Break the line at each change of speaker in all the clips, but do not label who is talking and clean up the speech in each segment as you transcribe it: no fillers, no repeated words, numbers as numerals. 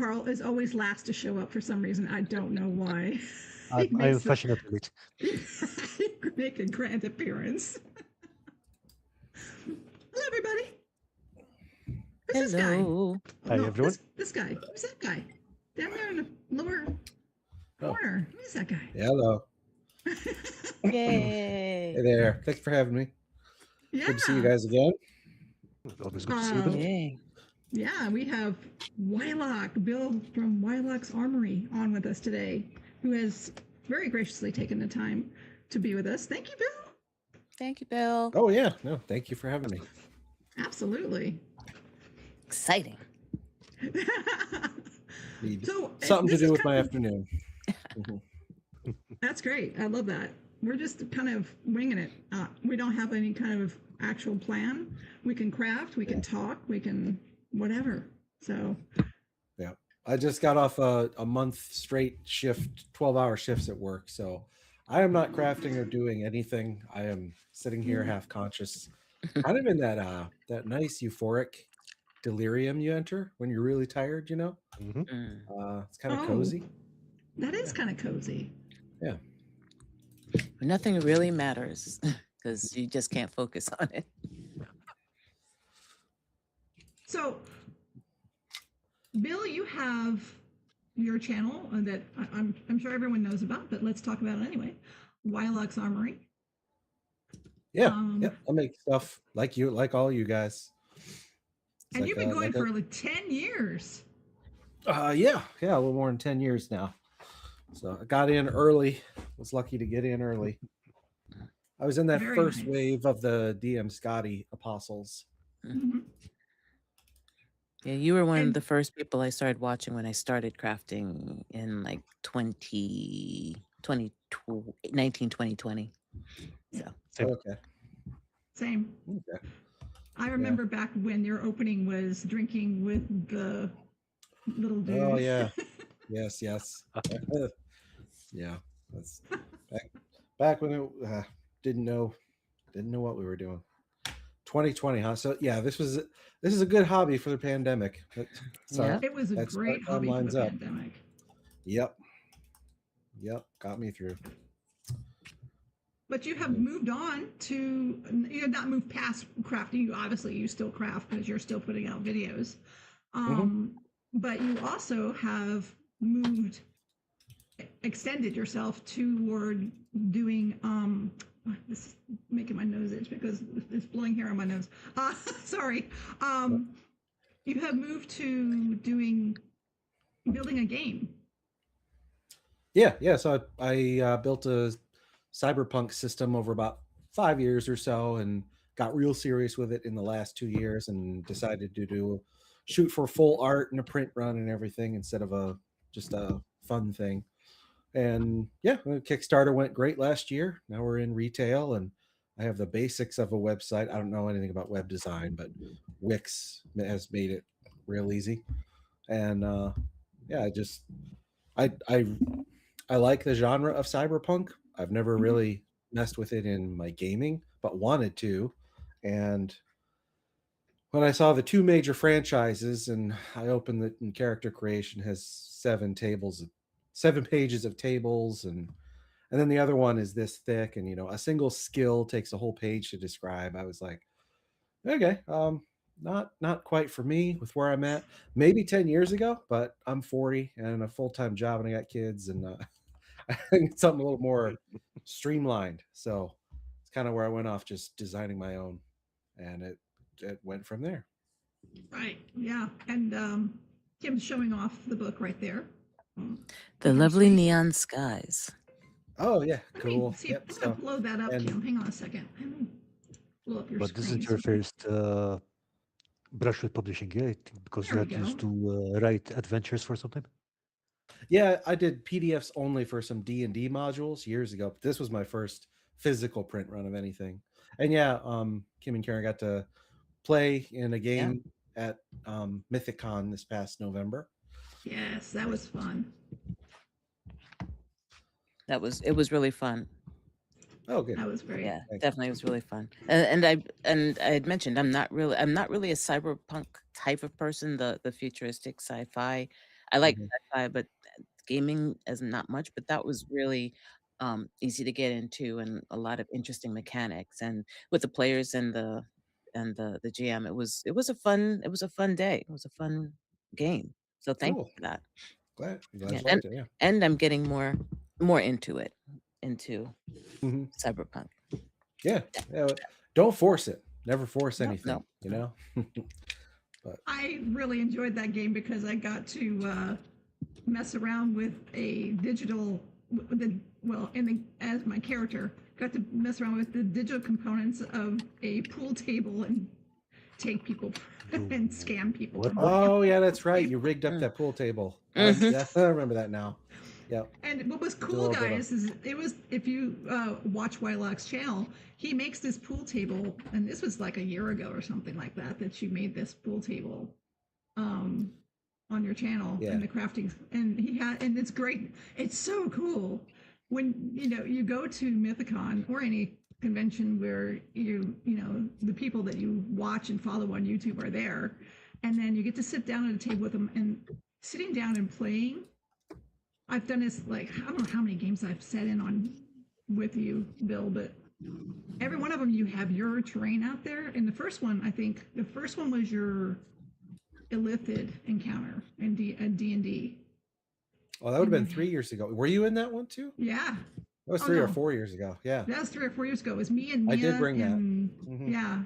Karl is always last to show up for some reason. I don't know why.
I'm fascinated with it.
Make a grand appearance. Hello, everybody. Who's this guy?
Hi, everyone.
This guy. Who's that guy? Down there in the lower corner. Who's that guy?
Hello.
Yay.
Hey there. Thanks for having me.
Yeah.
Good to see you guys again.
Always good to see you.
Yay.
Yeah, we have Wyloch, Bill from Wyloch's Armory on with us today, who has very graciously taken the time to be with us. Thank you, Bill.
Thank you, Bill.
Oh, yeah. No, thank you for having me.
Absolutely.
Exciting.
Need
So,
something to
this
do
is
with my
kind of-
afternoon. Mhm.
That's great. I love that. We're just kind of winging it. We don't have any kind of actual plan. We can craft, we can talk, we can whatever. So,
Yeah. I just got off a month straight shift, 12-hour shifts at work. So I am not crafting or doing anything. I am sitting here half conscious, kind of in that nice euphoric delirium you enter when you're really tired, you know? It's kind of
Oh.
cozy.
that is kind of cozy.
Yeah.
Nothing really matters because you just can't focus on it.
So, Bill, you have your channel that I'm sure everyone knows about, but let's talk about it anyway. Wyloch's Armory.
Yeah. Yeah. I make stuff like you, like all you guys. It's
And
like
you've been going
like
for like 10 years.
yeah, a little more than 10 years now. So I got in early. Was lucky to get in early. I was in that
Very
first
nice.
wave of the DM Scotty apostles.
Mhm.
Yeah, you were one of
And-
the first people I started watching when I started crafting in like 2020. So
Same.
Okay.
Same.
Okay.
I remember back when your opening was drinking with the little dude.
Oh yeah. Yes. Yeah. That's back when it didn't know what we were doing. 2020, huh? So yeah, this is a good hobby for the pandemic. So
Yeah.
It was a
that's
great
what
hobby for
lines
the
up.
pandemic.
Yep. Got me through.
But you have moved on to, you have not moved past crafting. You still craft because you're still putting out videos. But you also have extended yourself toward doing, this is making my nose itch because it's blowing hair on my nose. Sorry. You have moved to building a game.
Yeah. So I built a cyberpunk system over about 5 years or so, and got real serious with it in the last 2 years, and decided to shoot for full art and a print run and everything instead of just a fun thing. And yeah, the Kickstarter went great last year. Now we're in retail, and I have the basics of a website. I don't know anything about web design, but Wix has made it real easy. And yeah, I like the genre of cyberpunk. I've never really messed with it in my gaming, but wanted to. And when I saw the two major franchises, and I opened it, and character creation has 7 pages of tables, and then the other one is this thick, and a single skill takes a whole page to describe. I was like, okay, not quite for me with where I'm at. Maybe 10 years ago, but I'm 40 and a full-time job, and I got kids, and I think it's something a little more streamlined. So it's kind of where I went off, just designing my own, and it went from there.
Right. Yeah. And Kim's showing off the book right there.
the lovely neon skies.
Oh yeah,
Let me
cool.
see
Yep.
if I'm gonna blow that up,
and-
Kim. Hang on a second. Let me blow up your
But this
screen.
is your first brush with publishing, yeah? Because
There
you
we
had used
go.
to write adventures for something.
Yeah, I did PDFs only for some D&D modules years ago, but this was my first physical print run of anything. And yeah, Kim and Karen got to play in a game at Mythic Con this past November.
Yes, that was fun.
It was really fun.
Oh, good.
That was great.
Yeah,
Thanks.
definitely was really fun. And I had mentioned I'm not really a cyberpunk type of person, the futuristic sci-fi. I like
Mhm.
sci-fi, but gaming is not much. But that was really easy to get into, and a lot of interesting mechanics. And with the players and the GM, it was a fun day. It was a fun game. So thank you
Cool.
for that.
Glad
Yeah,
you liked it. Yeah.
and I'm getting more into it, into
Mhm.
cyberpunk.
Yeah. Yeah. Don't force it. Never force
No,
anything.
no,
You
no.
know. But
I really enjoyed that game because I got to mess around with a digital, with the, well, in the, as my character, got to mess around with the digital components of a pool table and take people and scam people
What?
from
What?
buying
oh
the
yeah,
pool
that's right. You
table.
rigged up
Mm.
that pool table.
Mhm.
Yeah, I remember that now. Yep.
And what was
Did a
cool,
little bit of.
guys, is it was, if you watch Wyloch's channel, he makes this pool table, and this was like a year ago or something like that, that you made this pool table um, on your channel
Yeah.
and the crafting. And he had, and it's great. It's so cool when you go to Mythicon or any convention where the people that you watch and follow on YouTube are there, and then you get to sit down at a table with them and sitting down and playing. I've done this, like, I don't know how many games I've sat in on with you, Bill, but every one of them you have your terrain out there. And the first one, I think the first one was your illithid encounter in D&D.
Oh, that would have
And
been
you
3 years ago. Were you in that one too?
yeah.
That was
Oh
three or
no,
4 years ago. Yeah,
that was 3 or 4 years ago. It was me and
I did
Mia,
bring that.
and
Hmm.
yeah,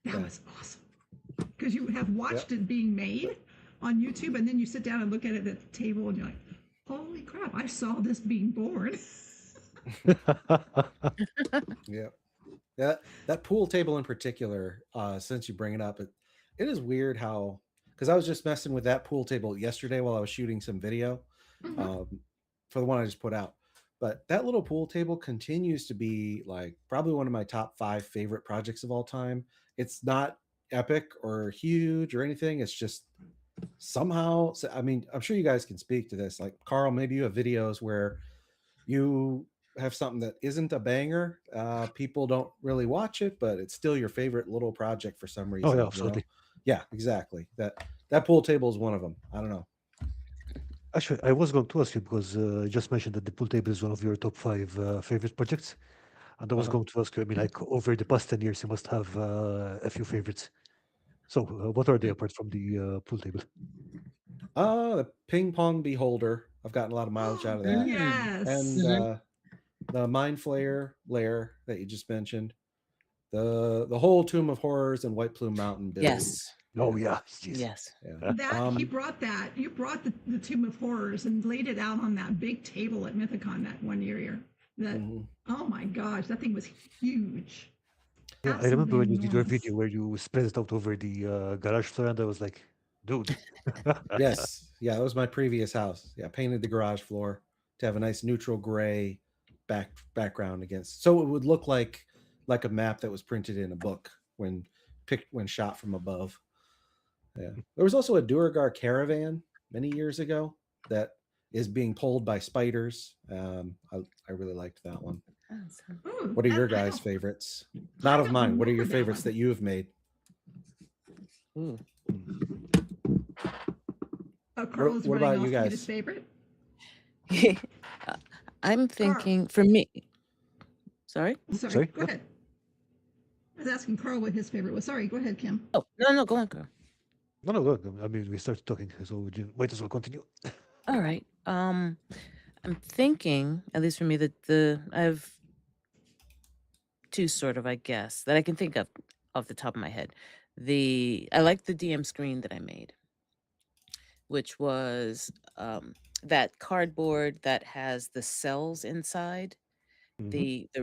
that
Yeah.
was awesome. Because you have watched
Yep.
it being made on YouTube, and then you sit down and look at it at the table, and you're like, "Holy crap! I saw this being born."
Yeah. That pool table in particular, since you bring it up, it is weird how, because I was just messing with that pool table yesterday while I was shooting some video
Mhm.
um, for the one I just put out. But that little pool table continues to be like probably one of my top 5 favorite projects of all time. It's not epic or huge or anything. It's just somehow, I mean, I'm sure you guys can speak to this. Like, Karl, maybe you have videos where you have something that isn't a banger. People don't really watch it, but it's still your favorite little project for some
Oh yeah,
reason.
absolutely.
Yeah, exactly. That pool table is one of them. I don't know.
Actually, I was going to ask you because you just mentioned that the pool table is one of your top 5 favorite projects, and I was
Uh-huh.
going to ask you. I mean, like over the past 10 years, you must have a few favorites. So, what are they apart from the pool table?
The ping pong beholder. I've gotten a lot of mileage out of that,
Mm.
and
Yes.
Mhm.
the mind flayer lair that you just mentioned. The whole Tomb of Horrors and White Plume Mountain build.
Yes.
Oh
Yeah,
yeah, jeez.
Yes.
yeah.
That he brought that. You brought the Tomb of Horrors and laid it out on that big table at Mythicon that one year. That
Mhm.
Oh my gosh, that thing was huge,
Yeah, I remember
absolutely
when you did your
enormous.
video where you spread it out over the garage floor, and I was like, dude.
Yes. Yeah, that was my previous house. Yeah, painted the garage floor to have a nice neutral gray background against, so it would look like a map that was printed in a book when shot from above. Yeah. There was also a Duragar caravan many years ago that is being pulled by spiders. I really liked that one.
Awesome.
Ooh,
What are
that
your
I
guys'
don't
favorites?
I
Not of
don't
mine. What are
remember
your
that
favorites
one.
that you have made?
Ooh.
Oh, Carl is
What
running
about you
off to get his
guys?
favorite.
Uh, I'm
Carl,
thinking for me. Sorry.
sorry,
Sorry,
go
what?
ahead. I was asking Carl what his favorite was. Sorry, go ahead, Kim.
Oh no, go on, girl.
No, no, look. I mean, we started talking, so we might as well continue.
All right. I'm thinking, at least for me, that I have two sort of, I guess, that I can think of off the top of my head. I like the DM screen that I made, which was that cardboard that has the cells inside
Hmm.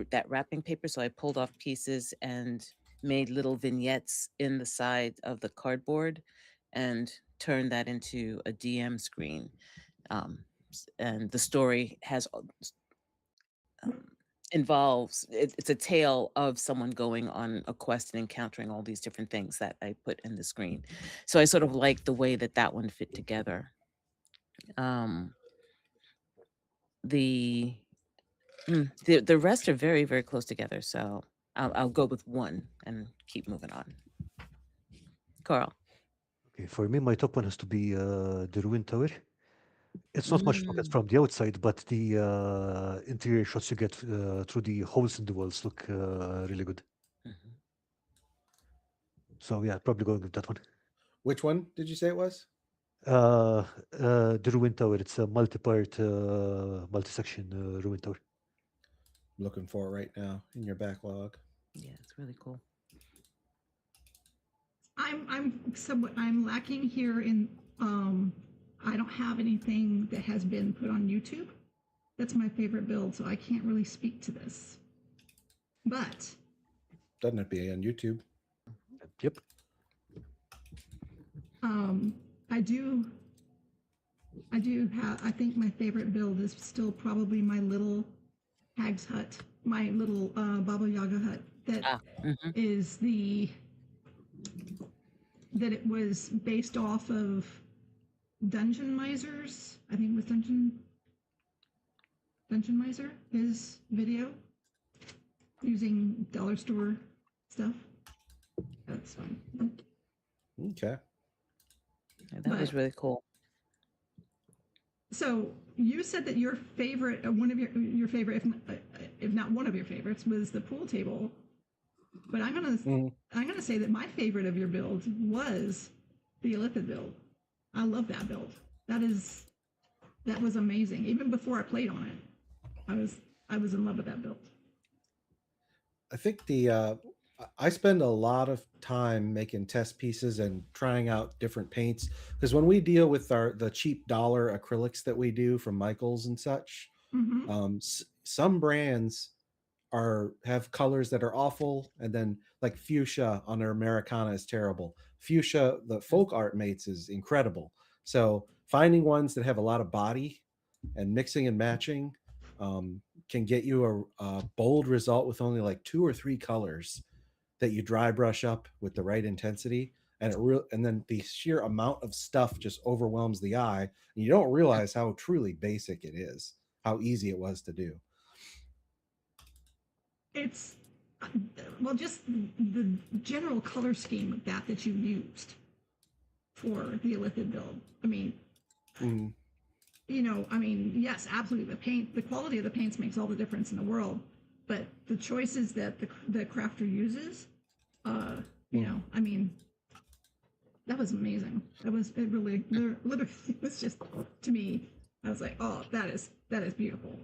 that wrapping paper. So I pulled off pieces and made little vignettes in the side of the cardboard and turned that into a DM screen. And the story has um, it's a tale of someone going on a quest and encountering all these different things that I put in the screen. So I sort of like the way that one fit together. Um, the the rest are very very close together. So I'll go with one and keep moving on. Carl.
Okay, for me, my top one has to be the Ruin Tower. It's not much to look at
Mm,
from the outside, but the interior shots you get through the holes in the walls look really good.
mhm.
So yeah, probably going with that one.
Which one did you say it was?
The Ruin Tower. It's a multi-part, multi-section Ruin Tower.
I'm looking for it right now in your backlog.
Yeah, it's really cool.
I'm lacking here in I don't have anything that has been put on YouTube. That's my favorite build, so I can't really speak to this. But
Doesn't have to be on YouTube.
Yep.
I do have, I think my favorite build is still probably my little hag's hut, my little Baba Yaga hut that
Mhm.
is that it was based off of Dungeon Miser's, I think it was Dungeon Miser, his video using dollar store stuff. That's fine.
Okay.
Yeah, that was
But-
really cool.
So you said that your favorite, one of your favorite, if not one of your favorites, was the pool table. But I'm gonna say that my favorite of your build was the Illithid build. I love that build. That was amazing. Even before I played on it, I was in love with that build.
I think I spend a lot of time making test pieces and trying out different paints because when we deal with the cheap dollar acrylics that we do from Michaels and such,
Mm-hmm.
some brands have colors that are awful, and then like fuchsia on their Americana is terrible. Fuchsia, the folk art mates, is incredible. So finding ones that have a lot of body and mixing and matching can get you a bold result with only like 2 or 3 colors that you dry brush up with the right intensity, and and then the sheer amount of stuff just overwhelms the eye, and you don't realize how truly basic it is, how easy it was to do.
It's well, just the general color scheme of that you used for the Illithid build. I mean, yes, absolutely. The quality of the paints makes all the difference in the world. But the choices that the crafter uses, I mean, that was amazing. It really, literally, it was just, to me, I was like, oh, that is beautiful.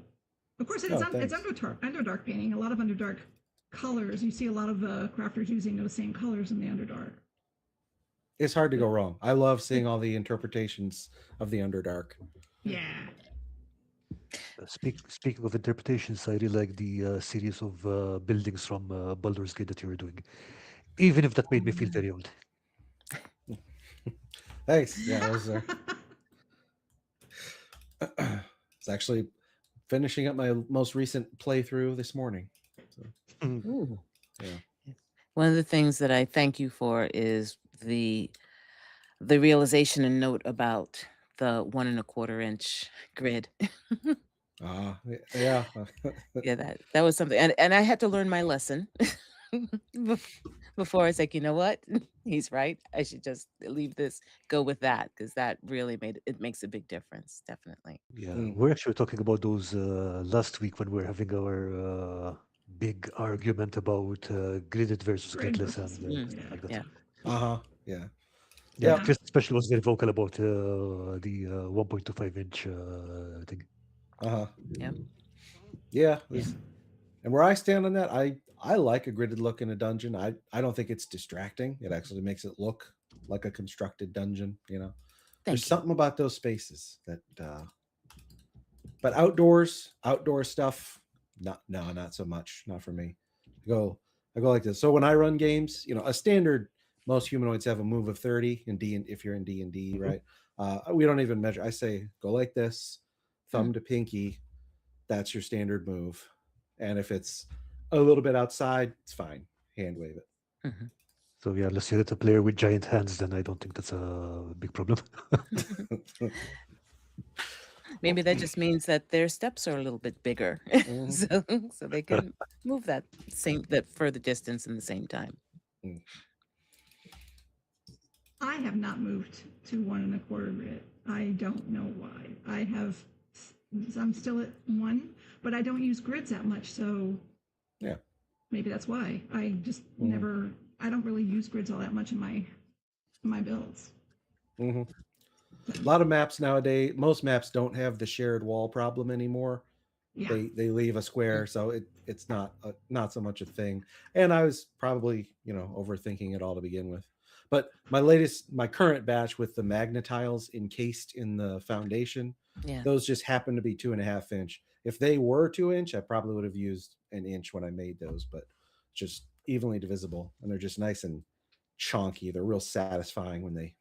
Of course, it's Underdark painting. A lot of Underdark colors. You see a lot of crafters using those same colors in the Underdark.
It's hard to go wrong. I love seeing all the interpretations of the Underdark.
Yeah.
Speaking of interpretations, I really like the series of buildings from Baldur's Gate that you were doing, even if that made me feel very old.
Thanks. Yeah, those are. It's actually finishing up my most recent playthrough this morning. So,
Ooh.
yeah.
One of the things that I thank you for is the realization and note about the 1 1/4 inch grid.
Yeah.
Yeah, that was something, and I had to learn my lesson before I was like, you know what, he's right. I should just go with that, because that really makes a big difference, definitely.
Yeah, we're actually talking about those last week when we were having our big argument about gridded versus gridless and stuff like that.
Yeah.
Yeah.
Yeah, Chris especially was very vocal about the 1.25 inch thing.
Yep.
Yeah. And where I stand on that, I like a gridded look in a dungeon. I don't think it's distracting. It actually makes it look like a constructed dungeon, There's something about those spaces that but outdoor stuff, not so much. Not for me. I go like this. So when I run games, a standard, most humanoids have a move of 30 in D, if you're in D&D, right? We don't even measure. I say go like this, thumb to pinky. That's your standard move. And if it's a little bit outside, it's fine. Hand wave it.
Mhm.
So yeah, unless you hit a player with giant hands, then I don't think that's a big problem.
Maybe that just means that their steps are a little bit bigger, so they can move that further distance in the same time.
I have not moved to 1.25 grit. I don't know why. I'm still at 1, but I don't use grids that much, so
Yeah.
maybe that's why. I just
Mhm.
I don't really use grids all that much in my builds.
A lot of maps nowadays, most maps don't have the shared wall problem anymore.
Yeah.
They leave a square, so it's not so much a thing. And I was probably overthinking it all to begin with. But my current batch with the magnetiles encased in the foundation,
Yeah.
those just happen to be 2.5 inch. If they were 2 inch, I probably would have used an inch when I made those, but just evenly divisible, and they're just nice and chonky. They're real satisfying when they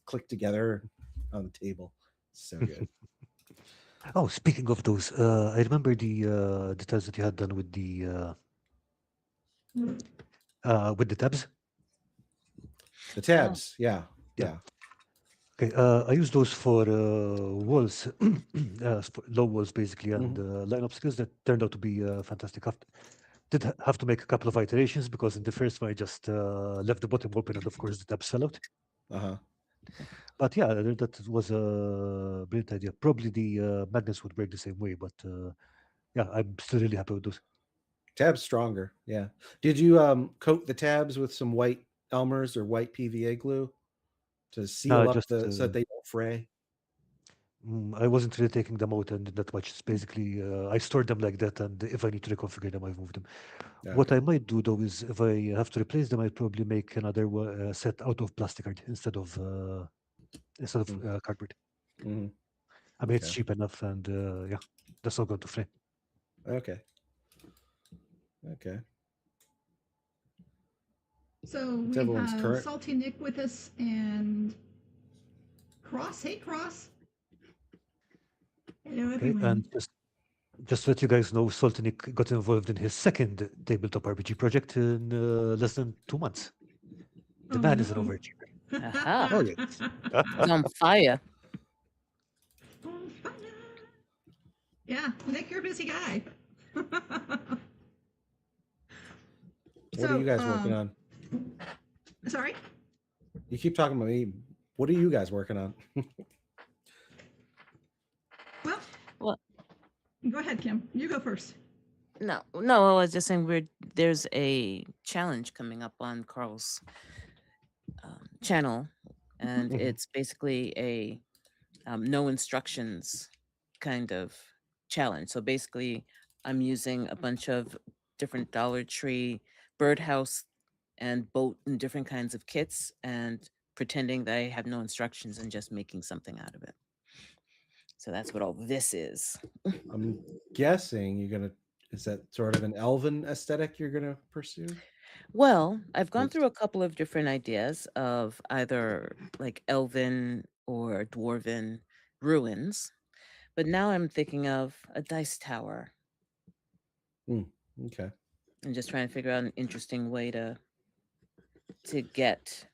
click together on the table. So good.
Oh, speaking of those, I remember the tiles that you had done with the tabs.
The tabs, yeah.
Yeah. Okay, I use those for walls, for low walls basically, and lineup skills that turned out to be fantastic. Did have to make a couple of iterations because in the first one I just left the bottom open and of course the tabs fell out.
Uh-huh.
But yeah, that was a brilliant idea. Probably the magnets would work the same way, but yeah, I'm still really happy with those.
Tabs stronger, yeah. Did you coat the tabs with some white Elmer's or white PVA glue to
No,
seal
I
up
just
so that they don't fray?
I wasn't really taking them out and that much. It's basically I stored them like that, and if I need to reconfigure them, I move them. What
Okay.
I might do though is if I have to replace them, I'd probably make another set out of plastic art instead of cardboard.
Mhm.
I mean, it's
Okay.
cheap enough, and yeah, that's not going to frame.
Okay. Okay.
So
It's
we
everyone's
have
current.
Salty Nick with us and Cross. Hey, Cross. Hello,
Okay,
everyone.
and just to let you guys know, Soltanic got involved in his second tabletop RPG project in less than 2 months. The man is an
no.
overachiever.
Aha.
Oh yes.
He's on fire.
On fire. Yeah, Nick, you're a busy guy.
What are you guys working on?
Sorry?
You keep talking about me. What are you guys working on?
Well, go ahead, Kim. You go first.
No, I was just saying there's a challenge coming up on Karl's channel, and it's basically a no instructions kind of challenge. So basically, I'm using a bunch of different Dollar Tree birdhouse and boat and different kinds of kits and pretending that I have no instructions and just making something out of it. So that's what all this is.
I'm guessing is that sort of an elven aesthetic you're gonna pursue?
Well, I've gone
Yes.
through a couple of different ideas of either like elven or dwarven ruins, but now I'm thinking of a dice tower
Okay.
and just trying to figure out an interesting way to get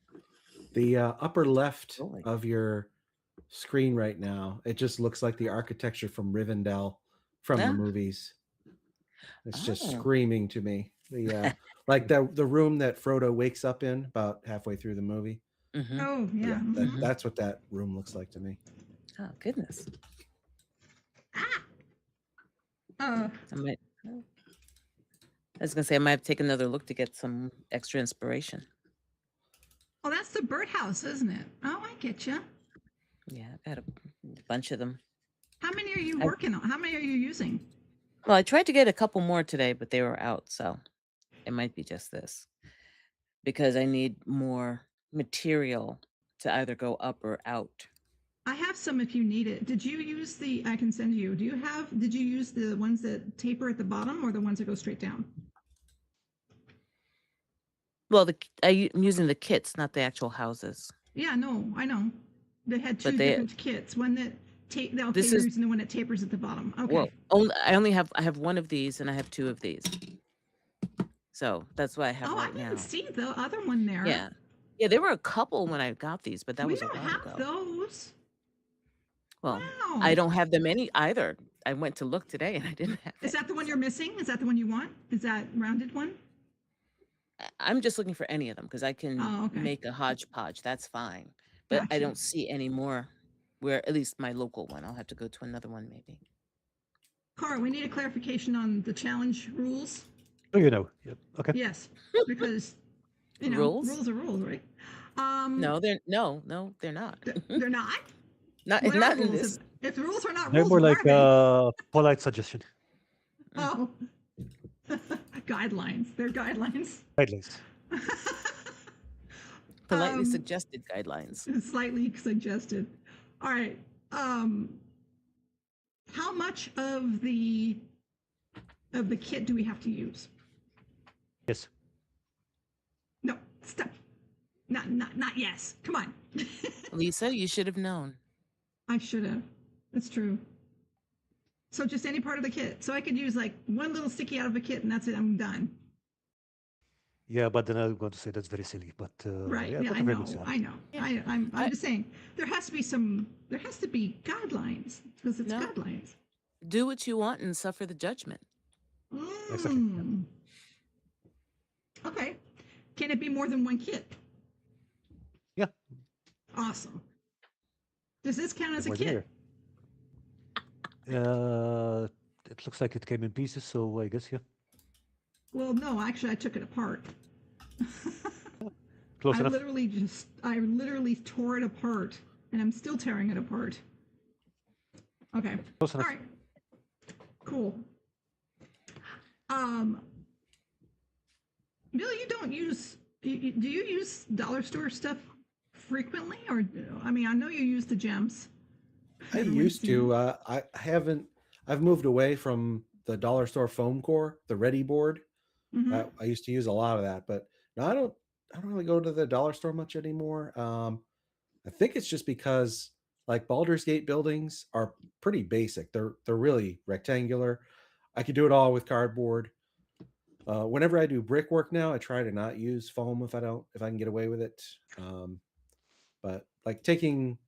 The upper left
going.
of your screen right now, it just looks like the architecture from Rivendell from the
Ah,
movies. It's just
oh,
screaming to me. The like the room that Frodo wakes up in about halfway through the movie.
mm-hmm.
Oh, yeah.
Yeah,
mhm.
that's what that room looks like to me.
Oh, goodness.
Uh,
I might. I was gonna say I might have to take another look to get some extra inspiration.
oh, that's the birdhouse, isn't it? Oh, I get you.
Yeah, I've got a bunch of them.
How many are you
I-
working on? How many are you using?
Well, I tried to get a couple more today, but they were out, so it might be just this because I need more material to either go up or out.
I have some if you need it. Did you use I can send you. Did you use the ones that taper at the bottom or the ones that go straight down?
Well, I'm using the kits, not the actual houses.
Yeah, no, I know. They had two
But they-
different kits. One that okay,
This
you're
is-
using the one that tapers at the bottom. Okay.
Well, I have one of these and I have two of these. So that's what I have
Oh, I
right
didn't
now.
see the other one there.
Yeah. Yeah, there were a couple when I got these, but that
we
was a
don't
while
have
ago.
those.
Well,
Wow.
I don't have them any either. I went to look today and I didn't have
Is
it.
that the one you're missing? Is that the one you want? Is that rounded one?
I'm just looking for any of them because I can
Oh, okay.
make a hodgepodge. That's fine. But I
Gotcha.
don't see any more where, at least my local one. I'll have to go to another one maybe.
Karl, we need a clarification on the challenge rules.
Oh, you know. Yep. Okay.
Yes, because
Rules?
rules are rules, right?
No, they're not.
They're not.
Not
What are
not in
rules?
this.
If the rules are not
They're
rules,
more
what
like
are they?
polite suggestion.
Oh, guidelines. They're guidelines.
Guidelines.
Politely suggested guidelines.
Slightly suggested. All right. How much of the kit do we have to use?
Yes.
No, stop. Not yes. Come on.
Lisa, you should have known.
I should have. That's true. So just any part of the kit. So I could use like one little sticky out of a kit and that's it. I'm done.
Yeah, but then I'm going to say that's very silly. But
Right.
yeah,
Yeah, I
whatever
know.
makes you
I
happy.
know.
Yeah.
I'm just saying there has to be guidelines because it's
No.
guidelines.
Do what you want and suffer the judgment.
Exactly.
Mm. Okay. Can it be more than one kit?
Yeah.
Awesome. Does this count as a
More the
kit?
merrier. It looks like it came in pieces, so I guess yeah.
Well, no, actually I took it apart.
Close
I
enough.
literally tore it apart and I'm still tearing it apart. Okay.
Close
All
enough.
right. Cool. Bill, you don't use. Do you use dollar store stuff frequently, or I mean, I know you use the gems.
I
Haven't
used
seen-
to. I haven't. I've moved away from the dollar store foam core, the Ready board.
Mhm.
I used to use a lot of that, but no, I don't really go to the dollar store much anymore. I think it's just because like Baldur's Gate buildings are pretty basic. They're really rectangular. I could do it all with cardboard. Whenever I do brickwork now, I try to not use foam if I can get away with it. But like taking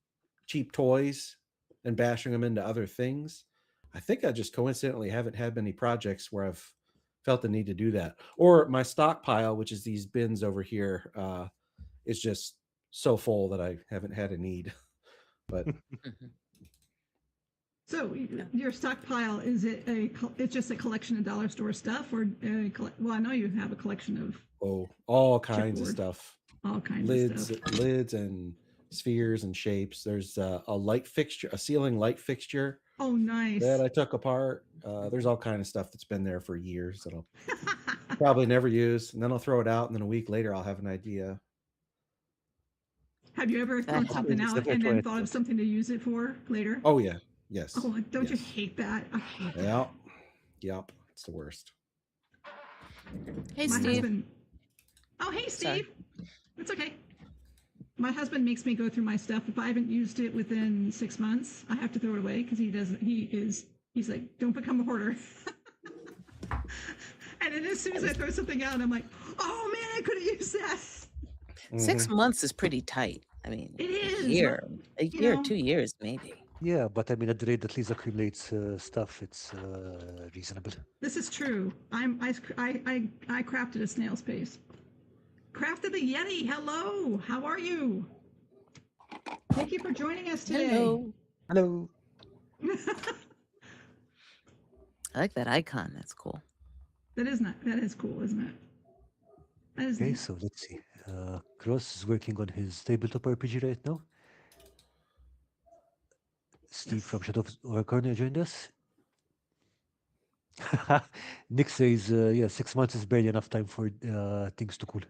cheap toys and bashing them into other things, I think I just coincidentally haven't had many projects where I've felt the need to do that. Or my stockpile, which is these bins over here, is just so full that I haven't had a need. But
Mhm.
So your stockpile it's just a collection of dollar store stuff, or well, I know you have a collection of
all kinds of
chipboard.
stuff.
All kinds
Lids,
of stuff.
lids, and spheres and shapes. There's a light fixture, a ceiling light fixture
Oh, nice.
that I took apart. There's all kind of stuff that's been there for years that I'll probably never use, and then I'll throw it out, and then a week later I'll have an idea.
Have you ever thrown
happens.
something
It's
out
never
and then
tried
thought of something to use it for later?
Oh yeah, yes.
Oh, don't you
yes.
hate that? I hate that.
Yep. It's the worst.
Hey,
My
Steve.
husband. Oh, hey,
Sorry.
Steve. It's okay. My husband makes me go through my stuff. If I haven't used it within 6 months, I have to throw it away because he's like, don't become a hoarder. And then as soon as I throw something out, I'm like, oh man, I could have used that.
6 months is pretty tight. I mean,
It is.
a year,
know-
2 years, maybe.
Yeah, but I mean, at the rate that Lisa accumulates stuff, it's reasonable.
This is true. I crafted a snail's pace. Crafted the Yeti. Hello. How are you? Thank you for joining us today.
Hello.
Hello.
I like that icon. That's cool.
That is cool, isn't it? That is
Okay,
neat.
so let's see. Cross is working on his tabletop RPG right now. Steve from Shadow of Corner joined us. Nick says, yeah, 6 months is barely enough time for things to cool.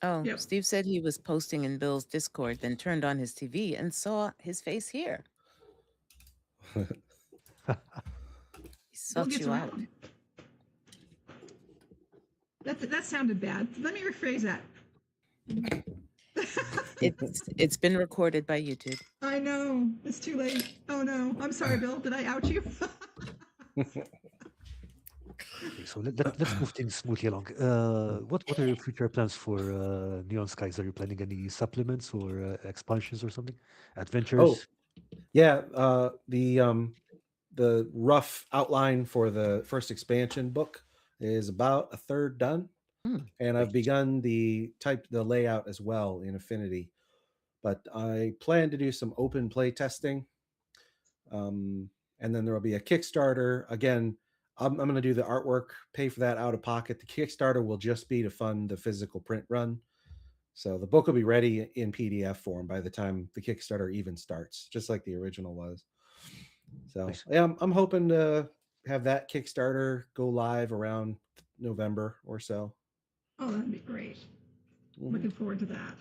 Oh,
Yep.
Steve said he was posting in Bill's Discord, then turned on his TV and saw his face here. He
Bill
sought
gets
you out.
around. That sounded bad. Let me rephrase that.
It's been recorded by YouTube.
I know. It's too late. Oh no. I'm sorry, Bill. Did I out you?
Okay, so let's move things smoothly along. What are your future plans for Neon Skies? Are you planning any supplements or expansions or something? Adventures?
Yeah, the rough outline for the first expansion book is about a third done, and I've begun the layout as well in Affinity. But I plan to do some open play testing, and then there will be a Kickstarter. Again, I'm going to do the artwork, pay for that out of pocket. The Kickstarter will just be to fund the physical print run. So the book will be ready in PDF form by the time the Kickstarter even starts, just like the original was. So
Nice.
yeah, I'm hoping to have that Kickstarter go live around November or so.
Oh, that'd be great. Looking forward to that.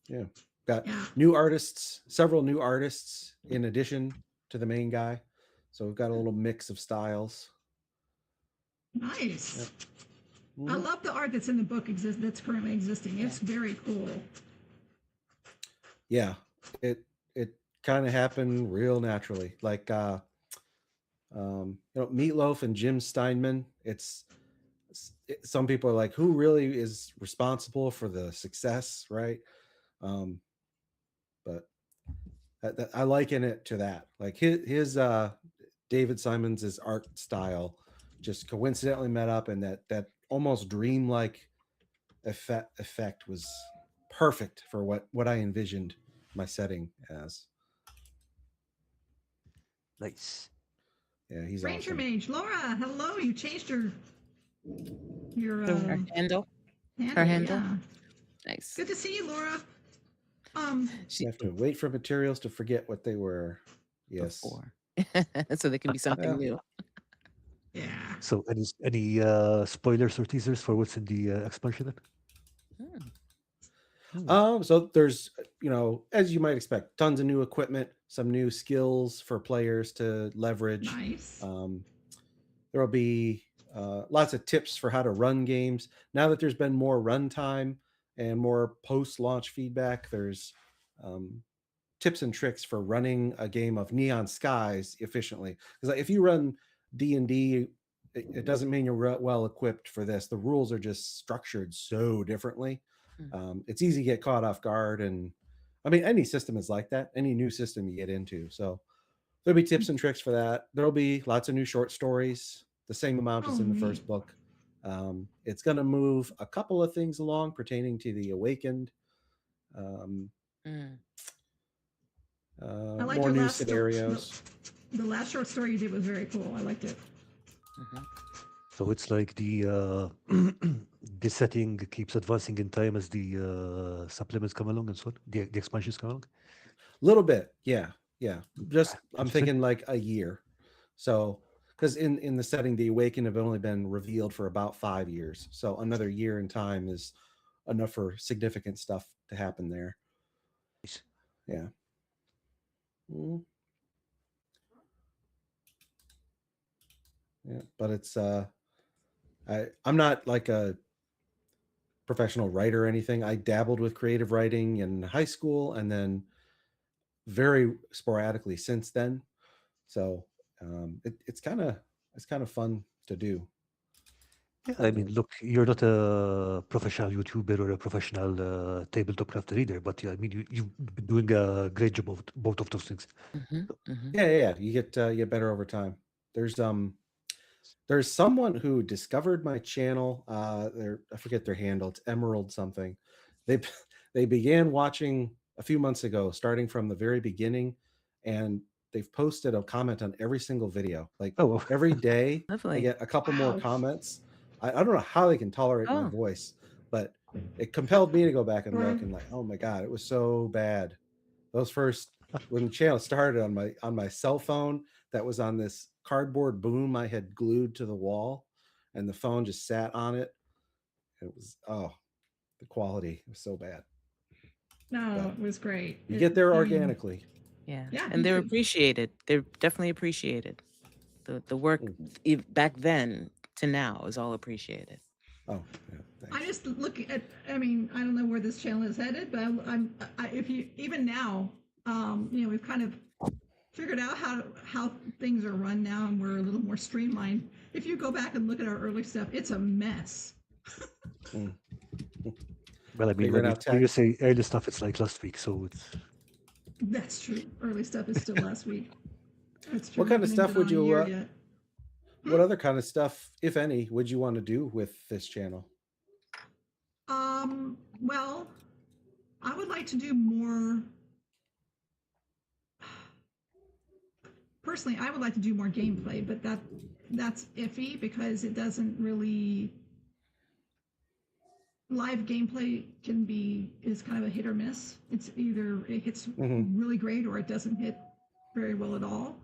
Yeah. Got
Yeah.
new artists, several new artists in addition to the main guy. So we've got a little mix of styles.
Nice.
Yep.
I love the art that's in the book that's currently existing. It's very cool.
Yeah, it kind of happened real naturally. Like Meatloaf and Jim Steinman. Some people are like, who really is responsible for the success, right? But I liken it to that. Like his David Simons' art style just coincidentally met up, and that almost dreamlike effect was perfect for what I envisioned my setting as.
Nice.
Yeah, he's
Ranger
awesome.
Mage, Laura, hello. You changed your
Her handle.
handle.
handle?
Yeah.
Nice.
Good to see you, Laura.
You have to wait for materials to forget what they were. Yes.
Before. So there can be something new.
Yeah.
So any spoilers or teasers for what's in the expansion then?
So there's, as you might expect, tons of new equipment, some new skills for players to leverage.
Nice.
There will be lots of tips for how to run games. Now that there's been more runtime and more post-launch feedback, there's tips and tricks for running a game of Neon Skies efficiently. Because if you run D&D, it doesn't mean you're well equipped for this. The rules are just structured so differently. It's easy to get caught off guard, and I mean, any system is like that. Any new system you get into, so there'll be tips and tricks for that. There'll be lots of new short stories, the same amount as in the first book. It's going to move a couple of things along pertaining to the Awakened.
I liked
more
your
new
last
scenarios.
The last short story you did was very cool. I liked it.
So it's like the the setting keeps advancing in time as the supplements come along and so on. The expansions come along.
A little bit, yeah. Just I'm
Interesting.
thinking like a year. So because in the setting, the Awakened have only been revealed for about 5 years. So another year in time is enough for significant stuff to happen there.
Nice.
Yeah. Yeah, but it's I'm not like a professional writer or anything. I dabbled with creative writing in high school and then very sporadically since then. So it's kind of fun to do.
Yeah, I mean, look, you're not a professional YouTuber or a professional tabletop crafter either, but yeah, I mean, you've been doing a great job of both of those things.
Yeah. You get better over time. There's someone who discovered my channel. I forget their handle. It's Emerald something. They began watching a few months ago, starting from the very beginning, and they've posted a comment on every single video. Like every day, I get a couple more comments. I don't know how they can tolerate my voice, but it compelled me to go back and look and like, oh my God, it was so bad. Those first, when the channel started on my cell phone, that was on this cardboard boom I had glued to the wall, and the phone just sat on it. It was, the quality was so bad.
No, it was great.
You get there organically.
Yeah, and they're appreciated. They're definitely appreciated. The work back then to now is all appreciated.
Oh, yeah. Thanks.
I just look at. I mean, I don't know where this channel is headed, but if you even now, we've kind of figured out how things are run now, and we're a little more streamlined. If you go back and look at our early stuff, it's a mess.
Well, I mean, when you say early stuff, it's like last week, so it's.
That's true. Early stuff is still last week. That's true.
What kind of stuff would you? what other kind of stuff, if any, would you want to do with this channel?
Well, I would like to do more. Personally, I would like to do more gameplay, but that's iffy because it doesn't really. Live gameplay is kind of a hit or miss. It's either it hits really great or it doesn't hit very well at all.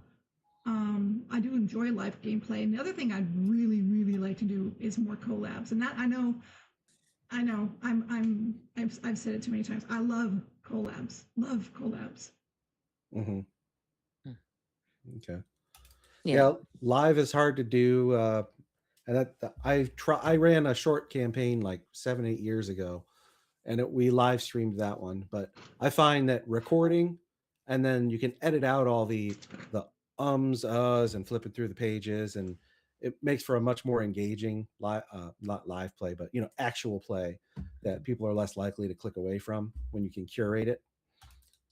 I do enjoy live gameplay, and the other thing I'd really, really like to do is more collabs. And that I know, I've said it too many times. I love collabs. Love collabs.
Mm-hmm.
Mm.
Okay.
Yeah.
Yeah, live is hard to do. And I ran a short campaign like 7-8 years ago, and we live streamed that one. But I find that recording, and then you can edit out all the uhs, and flipping through the pages, and it makes for a much more engaging not live play, but actual play that people are less likely to click away from when you can curate it.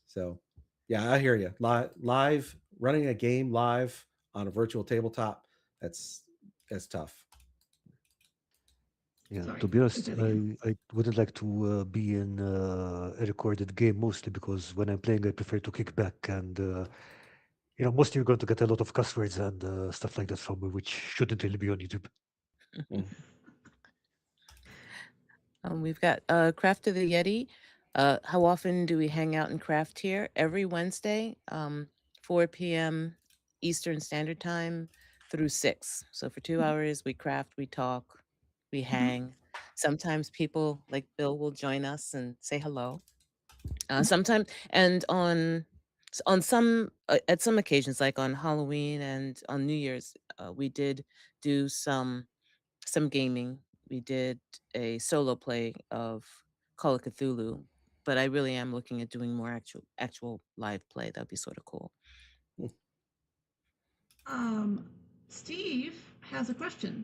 So, yeah, I hear you. Live running a game live on a virtual tabletop, that's tough.
Yeah,
Sorry,
to be honest,
say that again.
I wouldn't like to be in a recorded game mostly because when I'm playing, I prefer to kick back and mostly you're going to get a lot of cuss words and stuff like that from me, which shouldn't really be on YouTube.
Mm.
We've got Craft of the Yeti. How often do we hang out and craft here? Every Wednesday, 4 p.m. Eastern Standard Time through 6. So for 2 hours, we craft, we talk, we hang. Sometimes people like Bill will join us and say hello. Sometimes, and on some at some occasions, like on Halloween and on New Year's, we did do some gaming. We did a solo play of Call of Cthulhu, but I really am looking at doing more actual live play. That'd be sort of cool.
Steve has a question.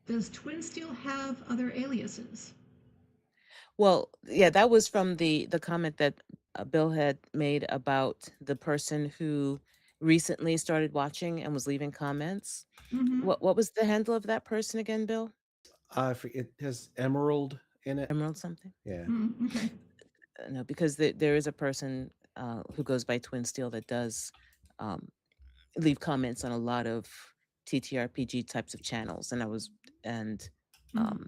Does Twin Steel have other aliases?
Well, yeah, that was from the comment that Bill had made about the person who recently started watching and was leaving comments.
Mm-hmm.
What was the handle of that person again, Bill?
It has emerald in it.
Emerald something?
Yeah.
Okay.
No, because there is a person who goes by Twin Steel that does leave comments on a lot of TTRPG types of channels, and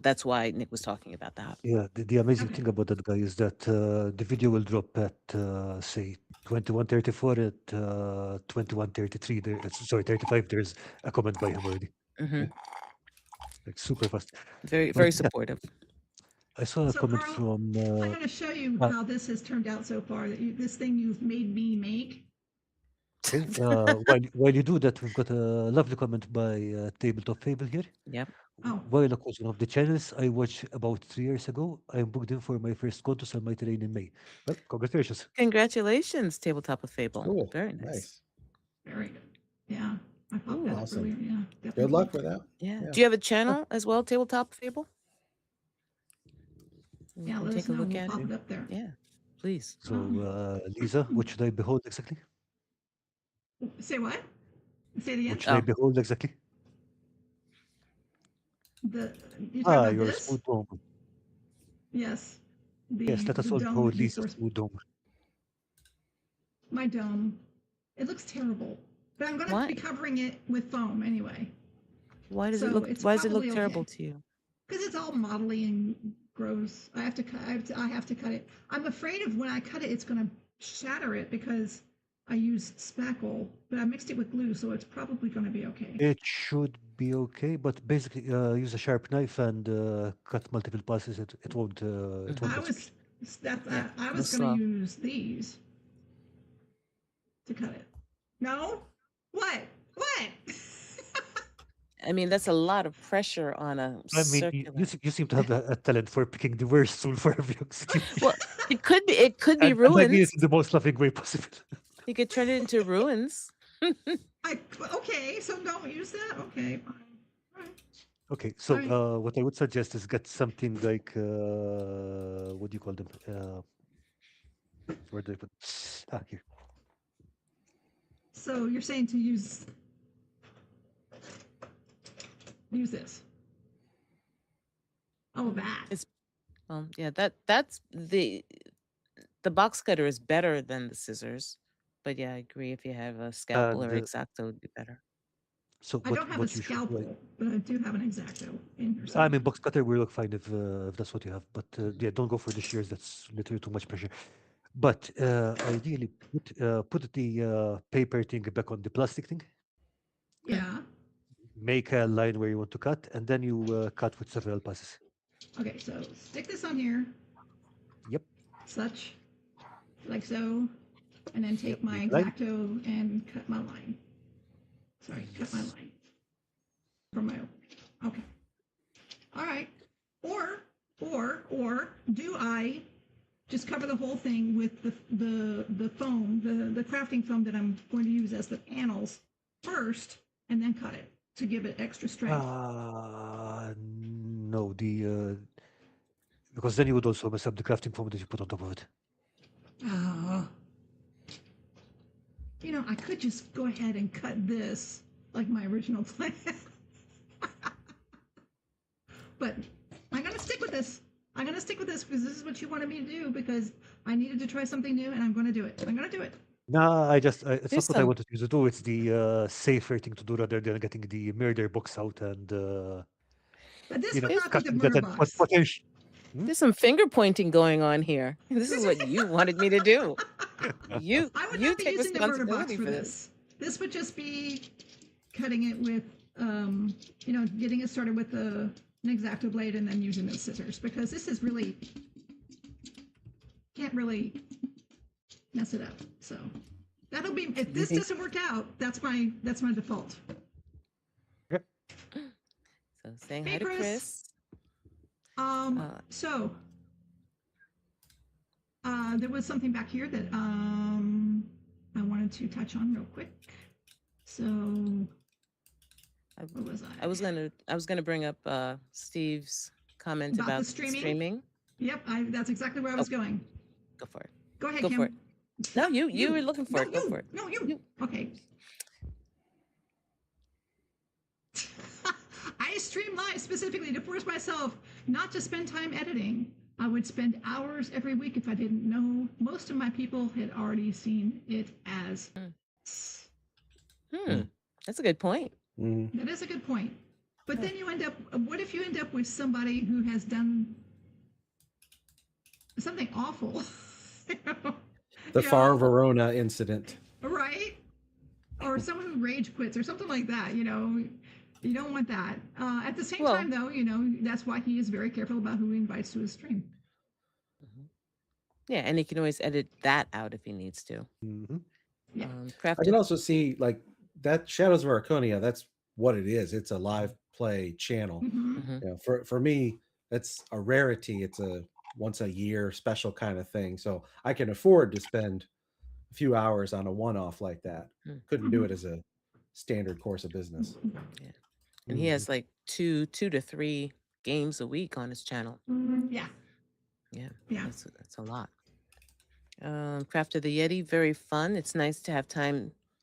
that's why Nick was talking about that.
Yeah, the amazing
Okay.
thing about that guy is that the video will drop at say 21:34 at 21:33. Sorry, 35. There's a comment by him already.
Hmm.
Like super fast.
Very,
But
very
yeah,
supportive.
I saw a
So
comment
Karl,
from.
I got to show you
Uh,
how this has turned out so far. This thing you've made me make.
okay, while you do that, we've got a lovely comment by Tabletop Fable here.
Yep.
Oh.
Wyloch was one of the channels I watched about 3 years ago. I'm booked in for my first con to sell my terrain in May. Well, congratulations.
Congratulations, Tabletop of Fable.
Cool.
Very nice.
Nice.
Very good. Yeah, I popped
Ooh,
that up
awesome.
earlier. Yeah, definitely.
Good luck with that.
Yeah.
Yeah.
Do you have a channel as well, Tabletop of Fable? You
Yeah,
can
let
take
us
a
know.
look
We'll
at
pop
it.
it up there.
Yeah, please.
So, Lisa, what should I behold exactly?
Say what? Say it again.
What should I behold exactly?
You talking about
Your
this?
smooth dome.
Yes.
Yes, let us all
dome
behold
that you
Lisa's smooth dome.
My dome. It looks terrible, but I'm going to be covering it with foam anyway.
Why does
So
it look?
it's
Why does it look
probably
terrible
okay.
to you?
Because it's all modelly and gross. I have to cut it. I'm afraid of when I cut it, it's going to shatter it because I used spackle, but I mixed it with glue, so it's probably going to be okay.
It should be okay, but basically use a sharp knife and cut multiple passes. It won't. It won't
I
get
was
squished.
I was going to use these to cut it. No? What? What?
I mean, that's a lot of pressure on a
I mean,
circular.
you seem to have a talent for picking the worst tool for every situation.
Well, it could be. It could be
and I mean
ruins.
it in the most loving way possible.
You could turn it into ruins.
Okay, so don't use that. Okay, fine. All right.
Okay, so
Right.
what I would suggest is get something like what do you call them? Where do I put? Here.
So you're saying to use use this. Oh, that.
It's yeah, that's the box cutter is better than the scissors. But yeah, I agree. If you have a scalpel or
And
X-Acto, would be better.
so
I don't have a
what you should like.
scalpel, but I do have an X-Acto in here
I
somewhere.
mean, box cutter will look fine if that's what you have, but yeah, don't go for the shears. That's literally too much pressure. But ideally, put the paper thing back on the plastic thing.
Yeah.
Make a line where you want to cut, and then you cut with several passes.
Okay, so stick this on here,
Yep.
such, like so, and then take
Yep,
my
make a line.
X-Acto and cut my line. Sorry, cut my line from my. Okay. All right. Or do I just cover the whole thing with the foam, the crafting foam that I'm going to use as the panels first, and then cut it to give it extra strength?
No, because then you would also mess up the crafting foam that you put on top of it.
I could just go ahead and cut this like my original plan. But I'm going to stick with this. I'm going to stick with this because this is what you wanted me to do because I needed to try something new and I'm going to do it. I'm going to do it.
No, it's
There's
not what I
some
wanted you to do. It's the safer thing to do rather than getting the murder box out and
But this would
There's-
not be the
cutting
murder
that
box.
potential.
there's some finger pointing going on here. This is what you wanted me to do. You
I would
you
not be
take
using the murder box
responsibility
for
for this.
this. This would just be cutting it with, getting it started with an X-Acto blade and then using those scissors because this is really, can't really mess it up. So that'll be, if this doesn't work out, that's my default.
Yep.
So saying
Hey,
hi to
Chris.
Chris.
So there was something back here that I wanted to touch on real quick. So what was I?
I was gonna bring up Steve's comment
About the
about
streaming? Yep, that's exactly where I was going.
Go for it.
Go ahead,
Go
Kim.
for it. No, you were looking for
No,
it. Go
you.
for it.
No, you. Okay. I stream live specifically to force myself not to spend time editing. I would spend hours every week if I didn't know. Most of my people had already seen it as.
That's a good point.
That is a good point. But then you end up, what if you end up with somebody who has done something awful?
The Far Verona incident.
Right? Or someone who rage quits or something like that, you don't want that. At the same time, though, that's why he is very careful about who he invites to his stream.
Yeah, and he can always edit that out if he needs to.
Mm-hmm.
Yeah.
I can also see like that Shadows of Arconia. That's what it is. It's a live play channel. For me, that's a rarity. It's a once a year special kind of thing. So I can afford to spend a few hours on a one-off like that. Couldn't do it as a standard course of business.
Yeah. And he has like two to three games a week on his channel.
Yeah.
Yeah.
Yeah.
That's a lot. Craft of the Yeti, very fun. It's nice to have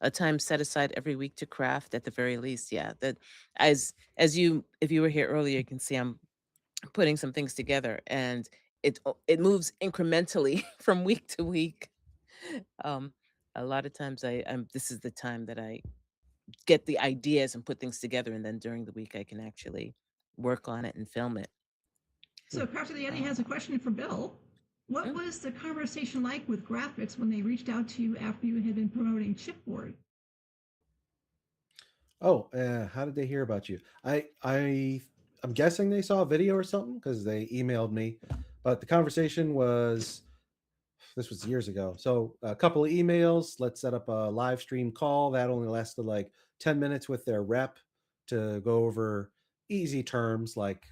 a time set aside every week to craft at the very least. Yeah. That if you were here earlier, you can see I'm putting some things together and it moves incrementally from week to week. A lot of times this is the time that I get the ideas and put things together, and then during the week I can actually work on it and film it.
So Craft of the Yeti has a question for Bill. What was the conversation like with graphics when they reached out to you after you had been promoting chipboard?
Oh, how did they hear about you? I'm guessing they saw a video or something because they emailed me. But the conversation this was years ago. So a couple of emails. Let's set up a live stream call. That only lasted like 10 minutes with their rep to go over easy terms like,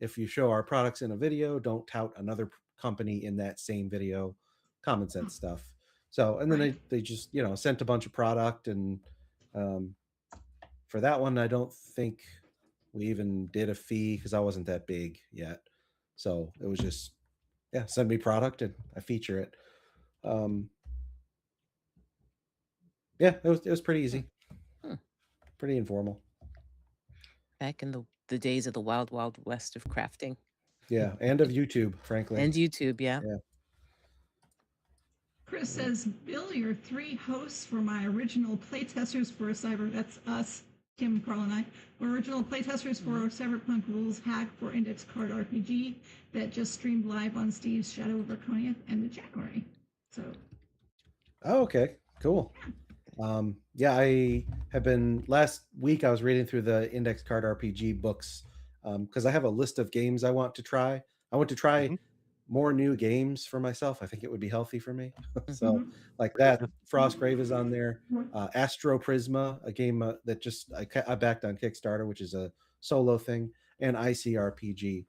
if you show our products in a video, don't tout another company in that same video, common sense stuff. So, and then they just, sent a bunch of product and for that one, I don't think we even did a fee because I wasn't that big yet. So it was just, send me product and I feature it. It was pretty easy, pretty informal.
back in the days of the wild, wild west of crafting
Yeah, and of YouTube, frankly.
and YouTube. Yeah.
Yeah.
Chris says, Bill, you're 3 hosts for my original playtesters for Cyber. That's us, Kim, Karl, and I. We're original playtesters for Cyberpunk Rules Hack for Index Card RPG that just streamed live on Steve's Shadow of Draconia end of January. So,
Oh, okay, cool. Yeah, I have been last week. I was reading through the Index Card RPG books because I have a list of games I want to try. I want to try more new games for myself. I think it would be healthy for me. So, like that, Frostgrave is on there. Astro Prisma, a game that just I backed on Kickstarter, which is a solo thing, and ICRPG.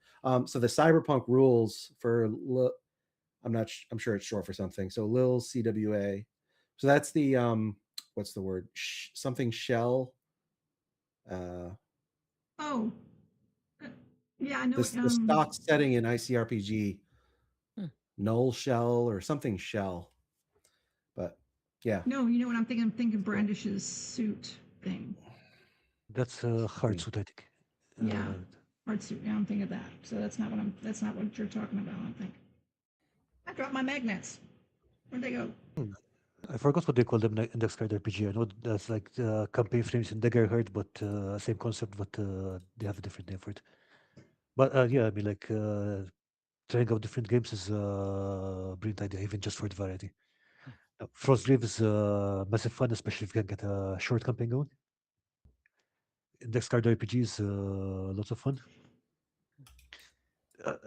So the Cyberpunk rules for I'm sure it's short for something. So Lil CWA. So that's the what's the word? Something shell.
oh, yeah, I know.
The stock setting in ICRPG, null shell or something shell. But yeah.
No, you know what I'm thinking? I'm thinking Brandish's suit thing.
That's hard suit, I think.
Yeah, hard suit. Yeah, I'm thinking of that. So that's not what you're talking about, I think. I dropped my magnets. Where'd they go?
I forgot what they call them in Index Card RPG. I know that's like campaign frames in Daggerheart, but same concept, but they have a different name for it. But yeah, I mean, like trying out different games is a brilliant idea, even just for the variety. Frostgrave is massive fun, especially if you can get a short campaign going. Index Card RPG is lots of fun.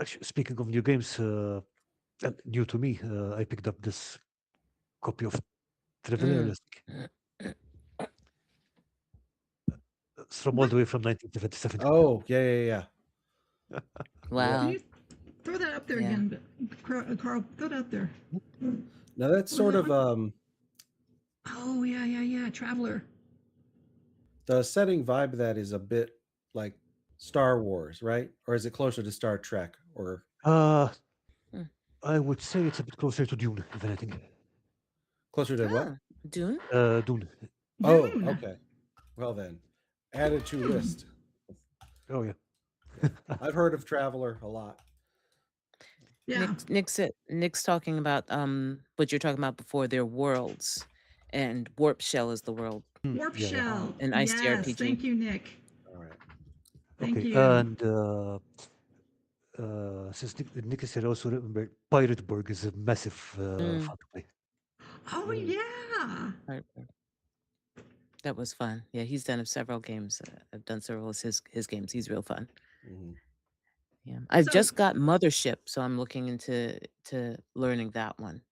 Actually, speaking of new games, and new to me, I picked up this copy of Traveler last week. It's from all the way from 1977.
Oh, yeah.
Wow.
Can you throw that up there again? Karl, throw it up there.
Now that's sort of
Oh, yeah. Traveler.
the setting vibe of that is a bit like Star Wars, right? Or is it closer to Star Trek? Or
I would say it's a bit closer to Dune, if anything.
closer to what?
Dune?
Dune.
Oh,
Dune.
okay. Well then, added to list.
Oh, yeah.
I've heard of Traveler a lot.
Yeah.
Nick's talking about what you're talking about before. Their worlds, and Warp Shell is the world.
Warp Shell.
An
Yes,
ICRPG.
thank you, Nick.
All right.
Thank
Okay.
you.
And since Nick is here, also remember Pirateburg is a massive fun to play.
Oh, yeah.
Right. That was fun. Yeah, he's done several games. I've done several of his games. He's real fun. Yeah, I've
So-
just got Mothership, so I'm looking into learning that one.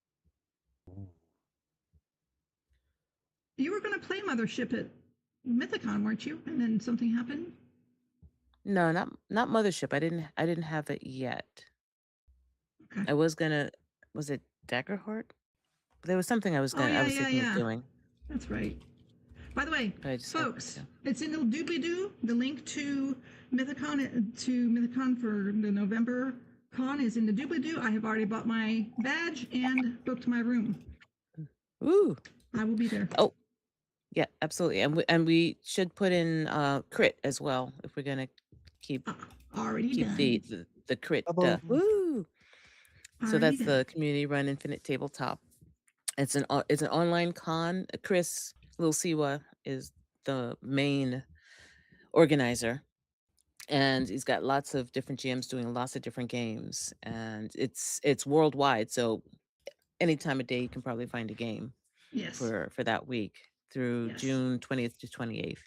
You were going to play Mothership at Mythic Con, weren't you? And then something happened?
No, not Mothership. I didn't have it yet.
Okay.
I was gonna. Was it Daggerheart? There was something I was gonna. I was thinking of doing.
That's right. By the way,
But I just
folks, it's in the doobly-doo. The link to Mythicon for the November con is in the doobly-doo. I have already bought my badge and booked my room.
Ooh.
I will be there.
Oh, yeah, absolutely. And we should put in crit as well if we're gonna keep
Already done.
the crit.
About-
Woo. So
Already
that's
done.
the community-run Infinite Tabletop. It's an online con. Chris Lil Siwa is the main organizer, and he's got lots of different GMs doing lots of different games, and it's worldwide. So any time of day you can probably find a game
Yes.
for that week through
Yes.
June 20th to 28th.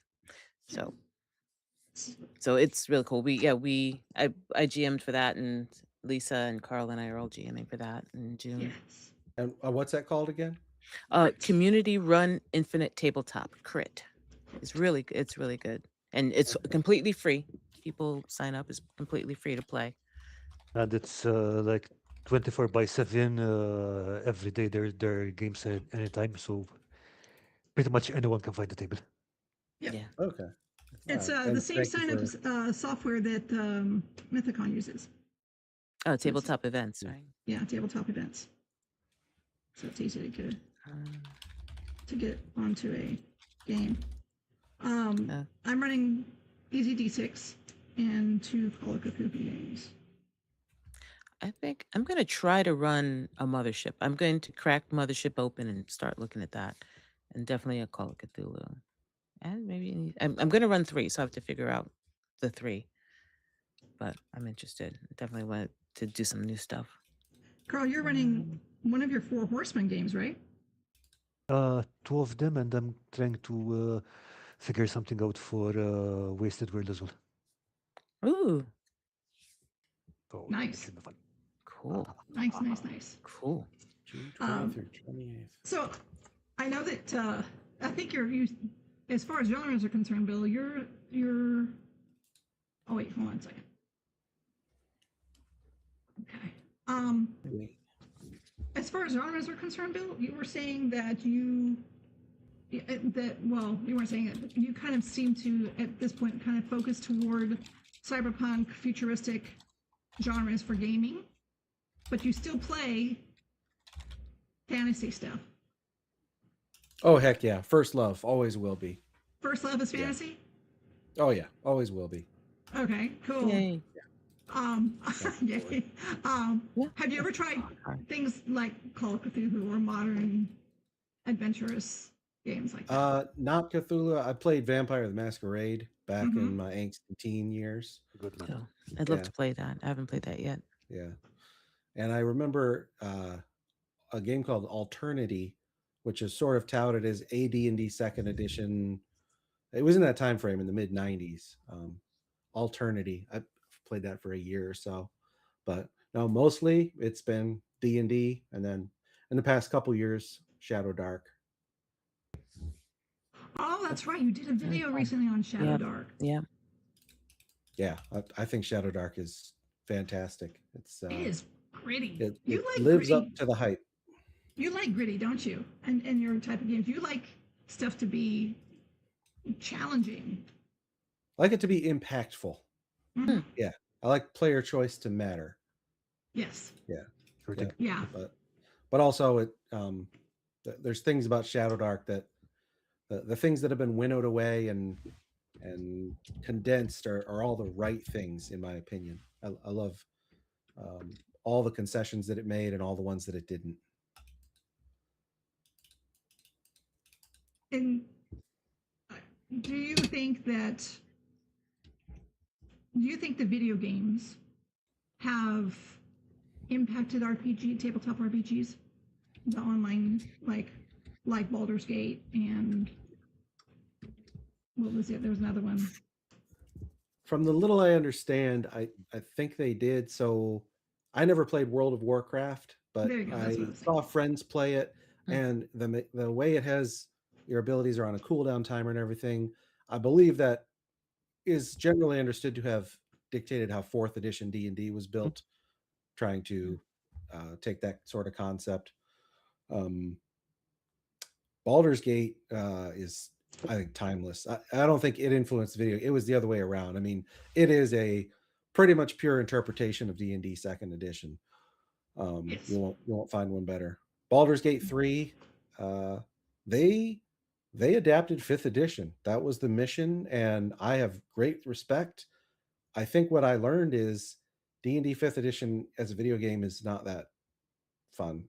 So it's really cool. I GM'd for that, and Lisa and Karl and I are all GMing for that in June.
Yes.
And what's that called again?
Community run Infinite Tabletop Crit. It's really good, and it's completely free. People sign up; it's completely free to play.
And it's like 24/7 every day. There are games at any time, so pretty much anyone can find the table.
Yep.
Yeah.
Okay.
It's
All right.
the same
Thank you
sign-up software that Mythicon uses.
Oh, tabletop events, right?
Yeah, tabletop events. So it's easy to get onto a game. I'm running Easy D6, and 2 Call of Cthulhu games.
I think I'm going to try to run a mothership. I'm going to crack mothership open and start looking at that. And definitely a Call of Cthulhu. And maybe I'm going to run 3, so I have to figure out the 3. But I'm interested. Definitely want to do some new stuff.
Karl, you're running one of your 4 Horsemen games, right?
2 of them, and I'm trying to figure something out for Wasted World as well.
Ooh,
So
Nice.
it should be fun.
cool.
Nice.
Cool.
June 20th or 28th.
So I know that I think you, as far as genres are concerned, Bill, you're. Oh wait, hold on a second. Okay. As far as genres are concerned, Bill, you were saying that you weren't saying it, but you kind of seem to at this point kind of focus toward cyberpunk, futuristic genres for gaming, but you still play fantasy stuff.
Oh, heck yeah. First love. Always will be.
First love is fantasy?
Oh, yeah. Always will be.
Okay, cool.
Yay.
Yay.
Yeah.
Have you ever tried things like Call of Cthulhu or modern adventurous games like that?
Not Cthulhu. I played Vampire the Masquerade back
Mhm.
in my angsty teen years.
Good man.
So I'd love
Yeah.
to play that. I haven't played that yet.
Yeah. And I remember a game called Alternity, which is sort of touted as AD&D second edition. It was in that time frame in the mid 90s. Alternity. I played that for a year or so. But no, mostly it's been D&D, and then in the past couple years, Shadow Dark.
Oh, that's right. You did a video recently on Shadow
Yeah.
Dark.
Yeah.
Yeah, I think Shadow Dark is fantastic. It's
It is gritty.
it
You like
lives
gritty.
up to the hype.
You like gritty, don't you? And your type of games. You like stuff to be challenging.
I like it to be impactful.
Mhm.
Yeah, I like player choice to matter.
Yes.
Sure
Yeah.
thing.
Yeah.
But also it there's things about Shadow Dark that the things that have been winnowed away and condensed are all the right things in my opinion. I love all the concessions that it made and all the ones that it didn't.
And do you think the video games have impacted tabletop RPGs, the online, like Baldur's Gate, and what was it? There was another one.
From the little I understand, I think they did. So I never played World of Warcraft, but
There you go, that's
I
what I was
saw friends play it,
Hmm.
and the way it has your abilities are on a cooldown timer and everything. I believe that is generally understood to have dictated how 4th edition D&D was built, trying to take that sort of concept. Baldur's Gate is, I think, timeless. I don't think it influenced video. It was the other way around. I mean, it is a pretty much pure interpretation of D&D second edition.
Yes.
You won't find one better. Baldur's Gate 3, they adapted 5th edition. That was the mission, and I have great respect. I think what I learned is D&D 5th edition as a video game is not that fun.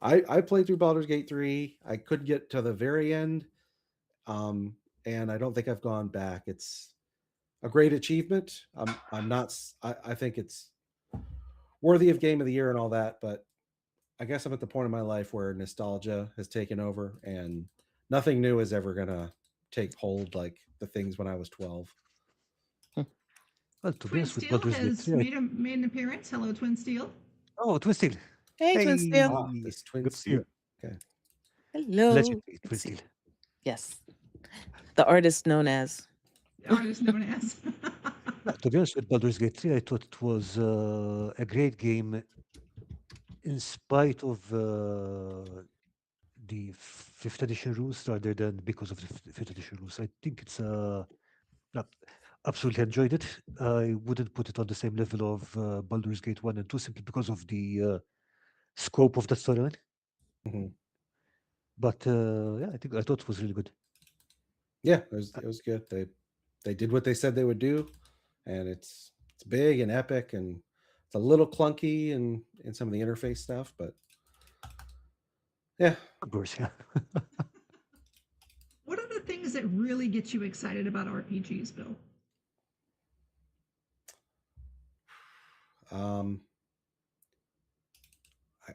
I played through Baldur's Gate 3. I could get to the very end, and I don't think I've gone back. It's a great achievement. I'm not. I think it's worthy of Game of the Year and all that, but I guess I'm at the point in my life where nostalgia has taken over, and nothing new is ever gonna take hold like the things when I was 12.
Well, to be
Twin
honest with
Steel
Baldur's Gate
has
3,
made an appearance. Hello, Twin Steel.
oh, Twin Steel.
Hey, Twin Steel.
This Twin
Good to see
Steel.
you.
Okay.
Hello.
Legendary
Good
Twin
to see
Steel.
Yes. The artist known as.
The artist known as.
To be honest with Baldur's Gate 3, I thought it was a great game in spite of the 5th edition rules rather than because of the 5th edition rules. I think it's absolutely enjoyed it. I wouldn't put it on the same level of Baldur's Gate 1 and 2 simply because of the scope of the storyline.
Mhm.
But yeah, I thought it was really good.
Yeah, it was good. They they did what they said they would do, and it's big and epic, and it's a little clunky in some of the interface stuff, but yeah.
Of course, yeah.
What are the things that really get you excited about RPGs, Bill?
Um,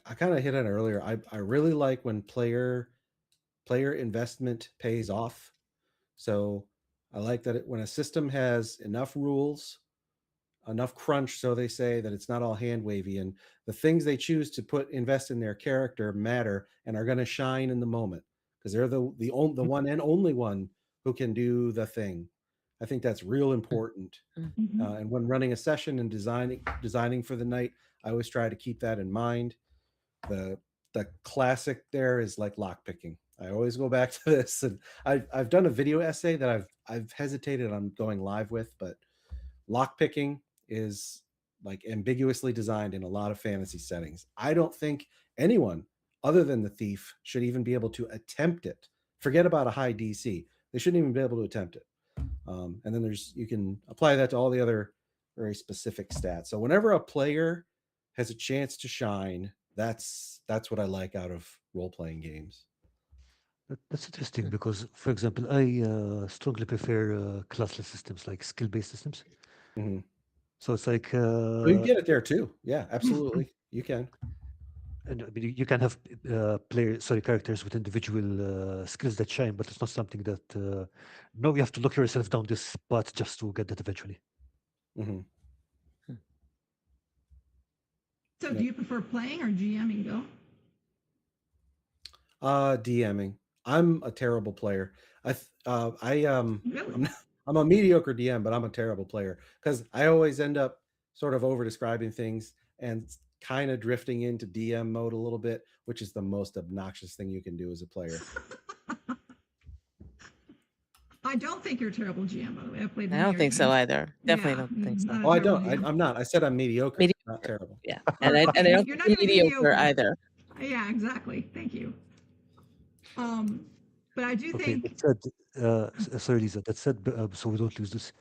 I kind of hit on it earlier. I really like when player investment pays off. So I like that when a system has enough rules, enough crunch, so they say, that it's not all hand wavy, and the things they choose to invest in their character matter and are going to shine in the moment because they're the one and only one who can do the thing. I think that's real important.
Mm-hmm.
And when running a session and designing for the night, I always try to keep that in mind. The classic there is like lock picking. I always go back to this, and I've done a video essay that I've hesitated on going live with, but lock picking is like ambiguously designed in a lot of fantasy settings. I don't think anyone other than the thief should even be able to attempt it. Forget about a high DC. They shouldn't even be able to attempt it. And then you can apply that to all the other very specific stats. So whenever a player has a chance to shine, that's what I like out of role-playing games.
That's interesting because, for example, I strongly prefer classless systems like skill-based systems.
Mm-hmm.
So it's like,
Well, you get it there too. Yeah, absolutely. You can.
and I mean, you can have characters with individual skills that shine, but it's not something that no, you have to look yourself down this path just to get that eventually.
Mm-hmm.
So,
Yep.
do you prefer playing or GMing, Bill?
DMing. I'm a terrible player.
Really?
I'm a mediocre DM, but I'm a terrible player because I always end up sort of over describing things and kind of drifting into DM mode a little bit, which is the most obnoxious thing you can do as a player.
I don't think you're a terrible GM, by the way. I've played
I
many
don't think so
games.
either. Definitely
Yeah,
don't think so.
not a
Oh, I
terrible
don't.
GM.
I'm not. I said I'm mediocre, not
Mediocre.
terrible.
Yeah. And I
Okay,
don't
you're not
think
even
mediocre
mediocre.
either.
Yeah, exactly. Thank you. But I do
Okay,
think
that said, sorry, Lisa, that said, so we don't lose this.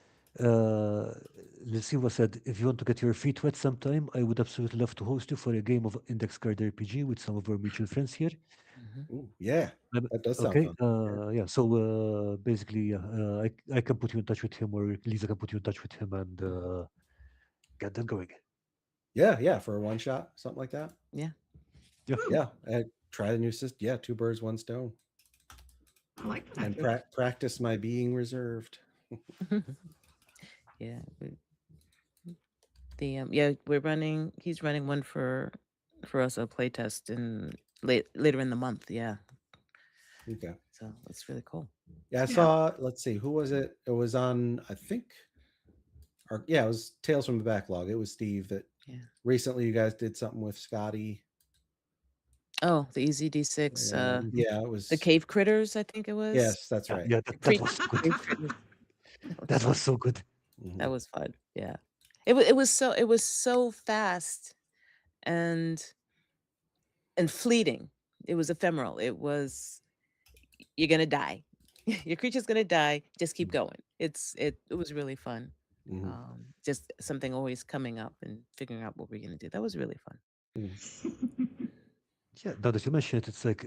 Lesiva said, if you want to get your feet wet sometime, I would absolutely love to host you for a game of Index Card RPG with some of our mutual friends here.
Mhm.
Ooh, yeah,
Um,
that does sound
Okay,
fun.
yeah, so basically, yeah, I can put you in touch with him, or Lisa can put you in touch with him and get that going.
Yeah, for a one shot, something like that.
Yeah.
Yeah.
woo,
Yeah, try the new system. Yeah, two birds, one stone,
I like that.
and practice my being reserved.
Yeah. Yeah, he's running one for us, a playtest later in the month. Yeah.
Okay.
So that's really cool.
Yeah, I
Yeah.
saw. Let's see, who was it? It was on. I think. It was Tales from the Backlog. It was Steve that
Yeah.
recently you guys did something with Scotty.
Oh, the Easy D6,
And yeah, it was.
the cave critters, I think it was.
Yes, that's
Yeah,
right.
yeah, that was so good.
Cave critters.
That was so good.
Mhm.
That was fun. Yeah. It was so fast and fleeting. It was ephemeral. It was, you're gonna die. Your creature's gonna die. Just keep going. It was really fun.
Mhm.
Just something always coming up and figuring out what we're gonna do. That was really fun.
Mhm.
Yeah, now that you mention it, it's like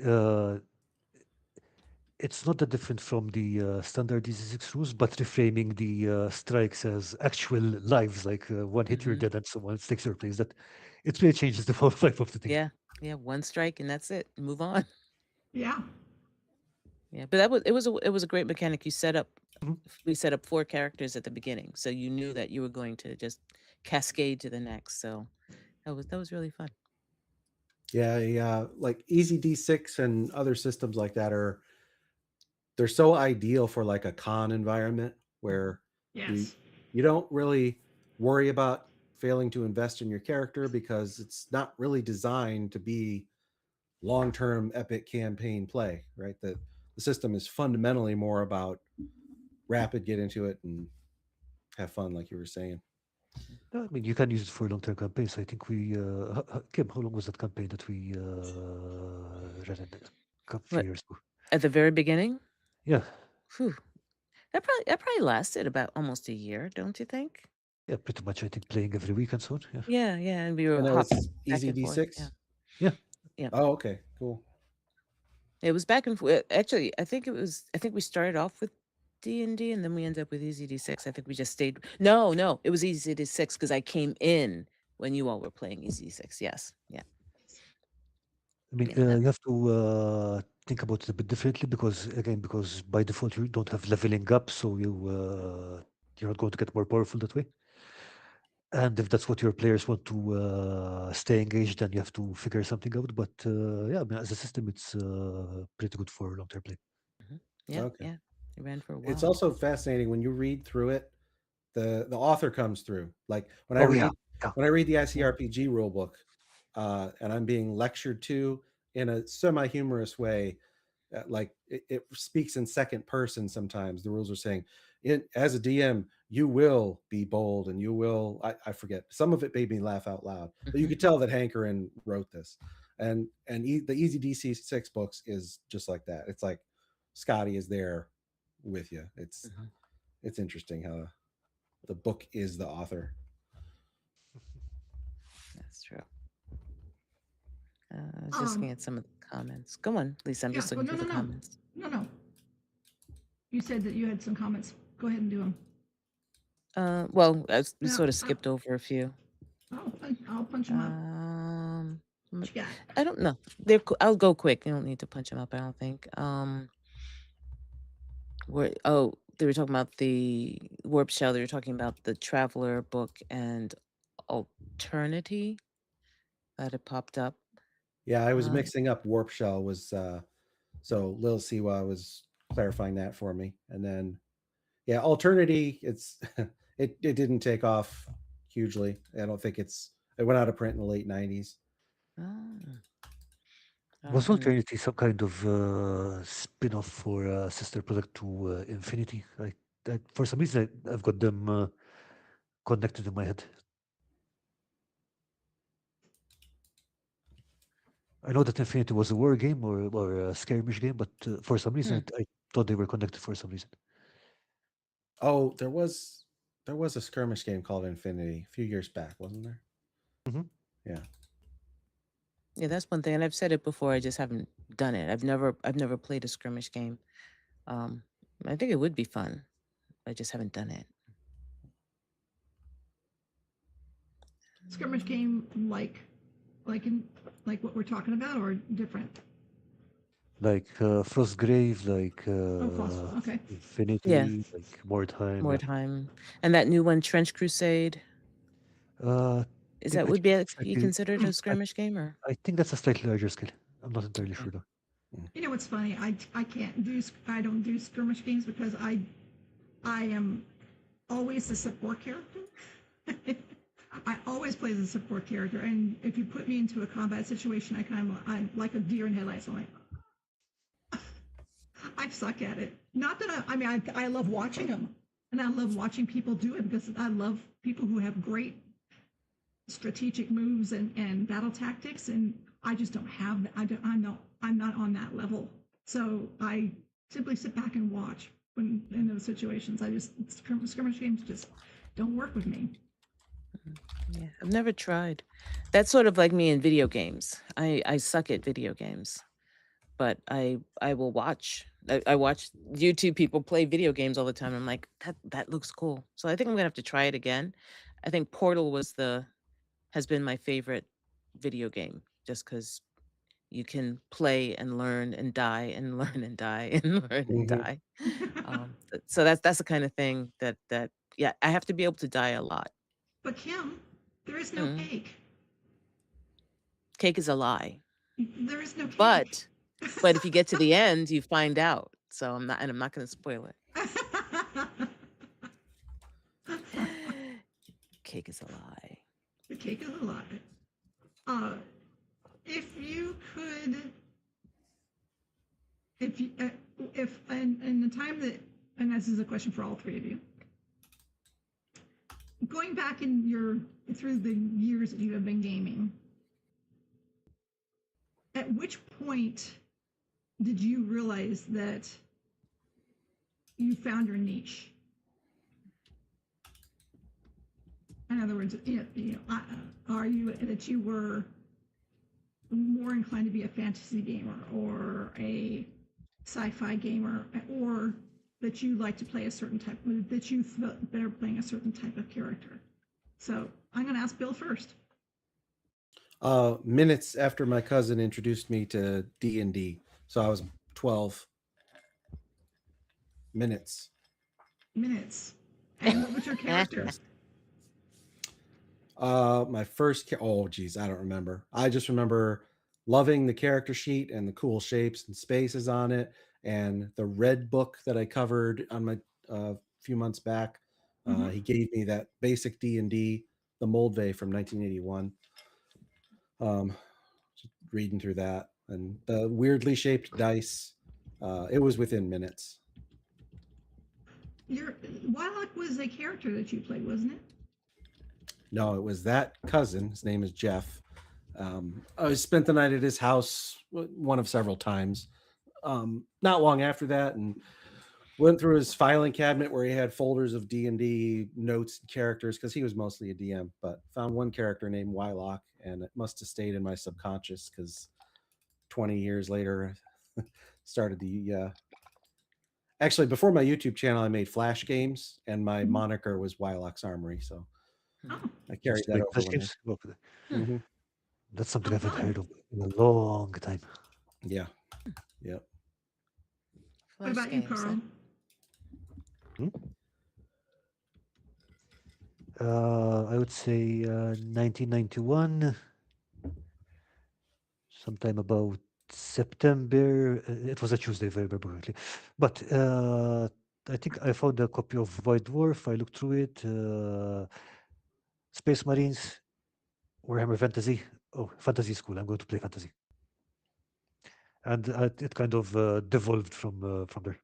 it's not that different from the standard DC6 rules, but reframing the strikes as actual lives, like one hit you're
Mhm.
dead and someone takes your place. That it really changes the whole vibe of the thing.
Yeah. Yeah. One strike and that's it. Move on.
Yeah.
Yeah. But it was a great mechanic.
Mhm.
We set up 4 characters at the beginning, so you knew that you were going to just cascade to the next. So that was really fun.
Yeah, like Easy D6 and other systems like that they're so ideal for like a con environment where
Yes.
you don't really worry about failing to invest in your character because it's not really designed to be long-term epic campaign play, right? The system is fundamentally more about rapid get into it and have fun, like you were saying.
I mean, you can use it for long-term campaigns. I think we, Kim, how long was that campaign that we ran a few
What,
years ago?
at the very beginning?
Yeah,
Whew. That probably lasted about almost a year, don't you think?
Yeah, pretty much. I think playing every week and so on. Yeah.
Yeah, yeah, and we were
And that
hopping
was
back
easy
and forth. Yeah,
D6.
Yeah.
yeah.
Oh, okay, cool.
It was back and forth. Actually, I think it was. I think we started off with D&D, and then we ended up with Easy D6. I think we just stayed. No, it was Easy D6 because I came in when you all were playing Easy D6. Yes, yeah,
I mean,
yeah.
you have to think about it a bit differently because by default you don't have leveling up, so you're not going to get more powerful that way. And if that's what your players want to stay engaged, then you have to figure something out. But yeah, I mean, as a system, it's pretty good for long-term play.
Yeah,
Okay.
yeah. It ran for a
It's
while.
also fascinating when you read through it. The author comes through. Like when I
Oh yeah,
read
yeah.
when I read the ICRPG rulebook, and I'm being lectured to in a semi-humorous way, like it speaks in second person sometimes. The rules are saying, as a DM, you will be bold and you will, I forget. Some of it made me laugh out loud, but you could tell that Hankerin wrote this. And the Easy DC6 books is just like that. It's like Scotty is there with you. It's interesting how the book is the author.
That's true. I was just looking at some of the comments. Go on, Lisa. I'm just looking through the comments.
No. You said that you had some comments. Go ahead and do them.
Well, we
No,
sort of skipped over a few.
I'll punch them up. What you got?
I don't know. I'll go quick. You don't need to punch them up, I don't think. They were talking about the Warp Shell. They were talking about the Traveler book and Alternity that had popped up.
Yeah, I was mixing up. Warp Shell was so Lil Siwa was clarifying that for me. And then yeah, Alternity, it didn't take off hugely. I don't think it went out of print in the late 90s.
Was Alternity some kind of spin-off or sister product to Infinity? For some reason, I've got them connected in my head. I know that Infinity was a war game or a skirmish game, but for some reason, I thought they were connected for some reason.
Oh, there was a skirmish game called Infinity a few years back, wasn't there?
Mm-hmm.
Yeah.
Yeah, that's one thing, and I've said it before. I just haven't done it. I've never played a skirmish game. I think it would be fun. I just haven't done it.
Skirmish game like what we're talking about, or different?
Like Frostgrave, like
Okay.
Infinity,
Yeah.
like More Time.
More
yeah.
time. And that new one, Trench Crusade. Would be considered a skirmish game, or?
I think that's a slightly larger scale. I'm not entirely sure though.
You know what's funny? I don't do skirmish games because I am always the support character. I always play the support character, and if you put me into a combat situation, I'm like a deer in headlights. I'm like, I suck at it. Not that I love watching them, and I love watching people do it because I love people who have great strategic moves and battle tactics, and I just don't have that. I'm not on that level, so I simply sit back and watch when in those situations. Skirmish games just don't work with me.
Yeah, I've never tried. That's sort of like me in video games. I suck at video games, but I will watch. I watch YouTube people play video games all the time. I'm like, that looks cool. So I think I'm gonna have to try it again. I think Portal has been my favorite video game, just because you can play and learn and die and learn and die and learn and die. So that's the kind of thing that yeah, I have to be able to die a lot.
But Kim, there is no cake.
Cake is a lie.
There is no cake.
But if you get to the end, you find out. So I'm not going to spoil it. Cake is a lie.
The cake is a lie. If you could, if in the time that, and this is a question for all three of you, going back through the years that you have been gaming, at which point did you realize that you found your niche. In other words, are you that you were more inclined to be a fantasy gamer or a sci-fi gamer, or that you like to play a certain type, that you felt better playing a certain type of character? So I'm going to ask Bill first.
Minutes after my cousin introduced me to D&D, so I was 12. Minutes.
And what was your character?
My first oh geez, I don't remember. I just remember loving the character sheet and the cool shapes and spaces on it, and the red book that I covered on my few months back. He gave me that basic D&D, the Moldvay from 1981. Just reading through that, and the weirdly shaped dice. It was within minutes.
Your Wyloch was a character that you played, wasn't it?
No, it was that cousin. His name is Jeff. I spent the night at his house, one of several times. Not long after that, and went through his filing cabinet where he had folders of D&D notes and characters, because he was mostly a DM, but found one character named Wyloch, and it must have stayed in my subconscious because 20 years later started the actually, before my YouTube channel, I made Flash games, and my moniker was Wyloch's Armory, so I carried that over.
Flash
when
games?
I-
That's something I haven't heard of in a long time.
Yeah. Yep.
What about you, Karl?
I would say 1991, sometime about September. It was a Tuesday, if I remember correctly. But I think I found a copy of White Dwarf. I looked through it. Space Marines, Warhammer Fantasy. Oh, Fantasy is cool. I'm going to play Fantasy. And it kind of devolved from there.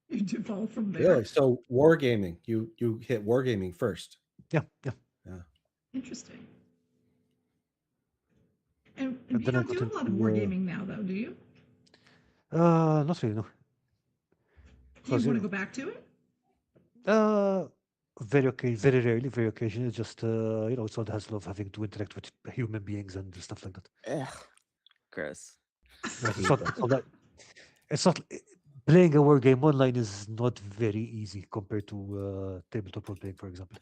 You devolved from there.
Really? So wargaming. You hit wargaming first.
Yeah.
Interesting. And
And
you
then I
don't
got
do a lot of
into,
wargaming now, though, do you?
Not really, no.
Do you
Because,
want to go back to it?
very rarely, very occasionally. Just it's all the hassle of having to interact with human beings and stuff like that.
Ugh, gross.
It's not playing a war game online is not very easy compared to tabletop role playing, for example.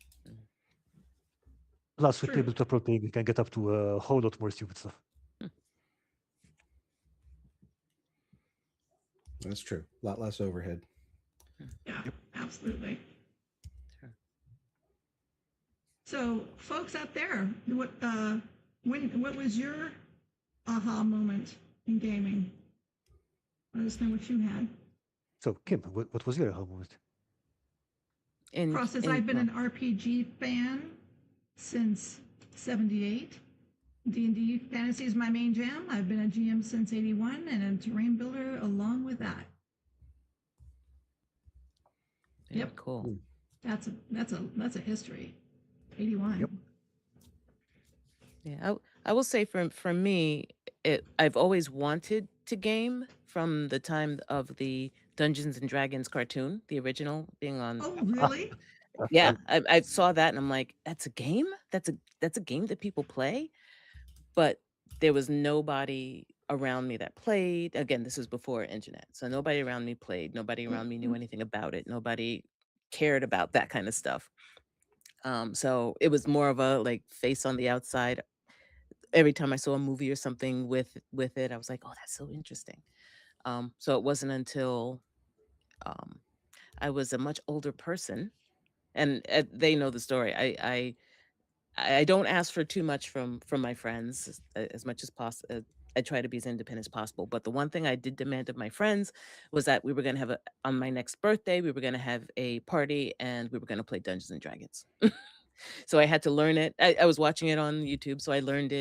Plus, with
True.
tabletop role playing, you can get up to a whole lot more stupid stuff.
That's true. A lot less overhead.
Yeah, absolutely.
Sure.
So, folks out there, what was your aha moment in gaming? Let us know what you had.
So, Kim, what was your aha moment?
Process. I've been an RPG fan since '78. D&D fantasy is my main jam. I've been a GM since '81 and a terrain builder along with that.
Yep. Cool.
That's a history. '81.
Yep.
Yeah, I will say for me, I've always wanted to game from the time of the Dungeons and Dragons cartoon, the original being on.
Oh, really?
Yeah, I saw that and I'm like, that's a game? That's a game that people play? But there was nobody around me that played. Again, this was before internet. So nobody around me played. Nobody around me knew anything about it. Nobody cared about that kind of stuff. So it was more of a like face on the outside. Every time I saw a movie or something with it, I was like, oh, that's so interesting. So it wasn't until I was a much older person, and they know the story. I don't ask for too much from my friends as much as possible. I try to be as independent as possible. But the one thing I did demand of my friends was that we were going to have on my next birthday, we were going to have a party and we were going to play Dungeons and Dragons. So I had to learn it. I was watching it on YouTube, so I learned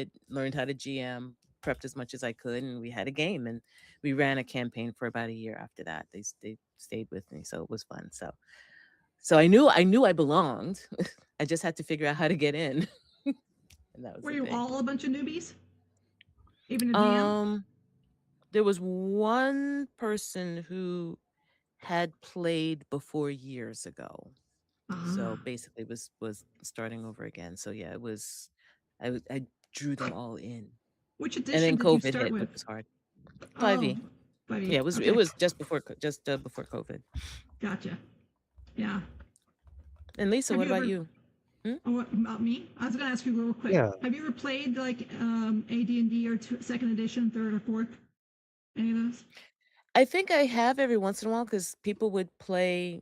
how to GM, prepped as much as I could, and we had a game, and we ran a campaign for about a year after that. They stayed with me, so it was fun. So I knew I belonged. I just had to figure out how to get in. And that was
Were
the
you
thing.
all a bunch of newbies? Even a DM?
There was one person who had played before years ago. So
Ah,
basically was starting over again. So yeah, it was I drew them all in.
which
And
edition
then
did you
COVID
start
hit, which
with?
was hard.
Oh,
5e.
buddy.
Yeah, it
Okay,
was just before before COVID.
gotcha. Yeah.
And Lisa,
Have
what
you
about
ever?
you? Hmm?
Oh, what about me? I was going to ask you real quick.
Yeah,
Have you ever played like AD&D or second edition, third or fourth? Any of those?
I think I have every once in a while because people would play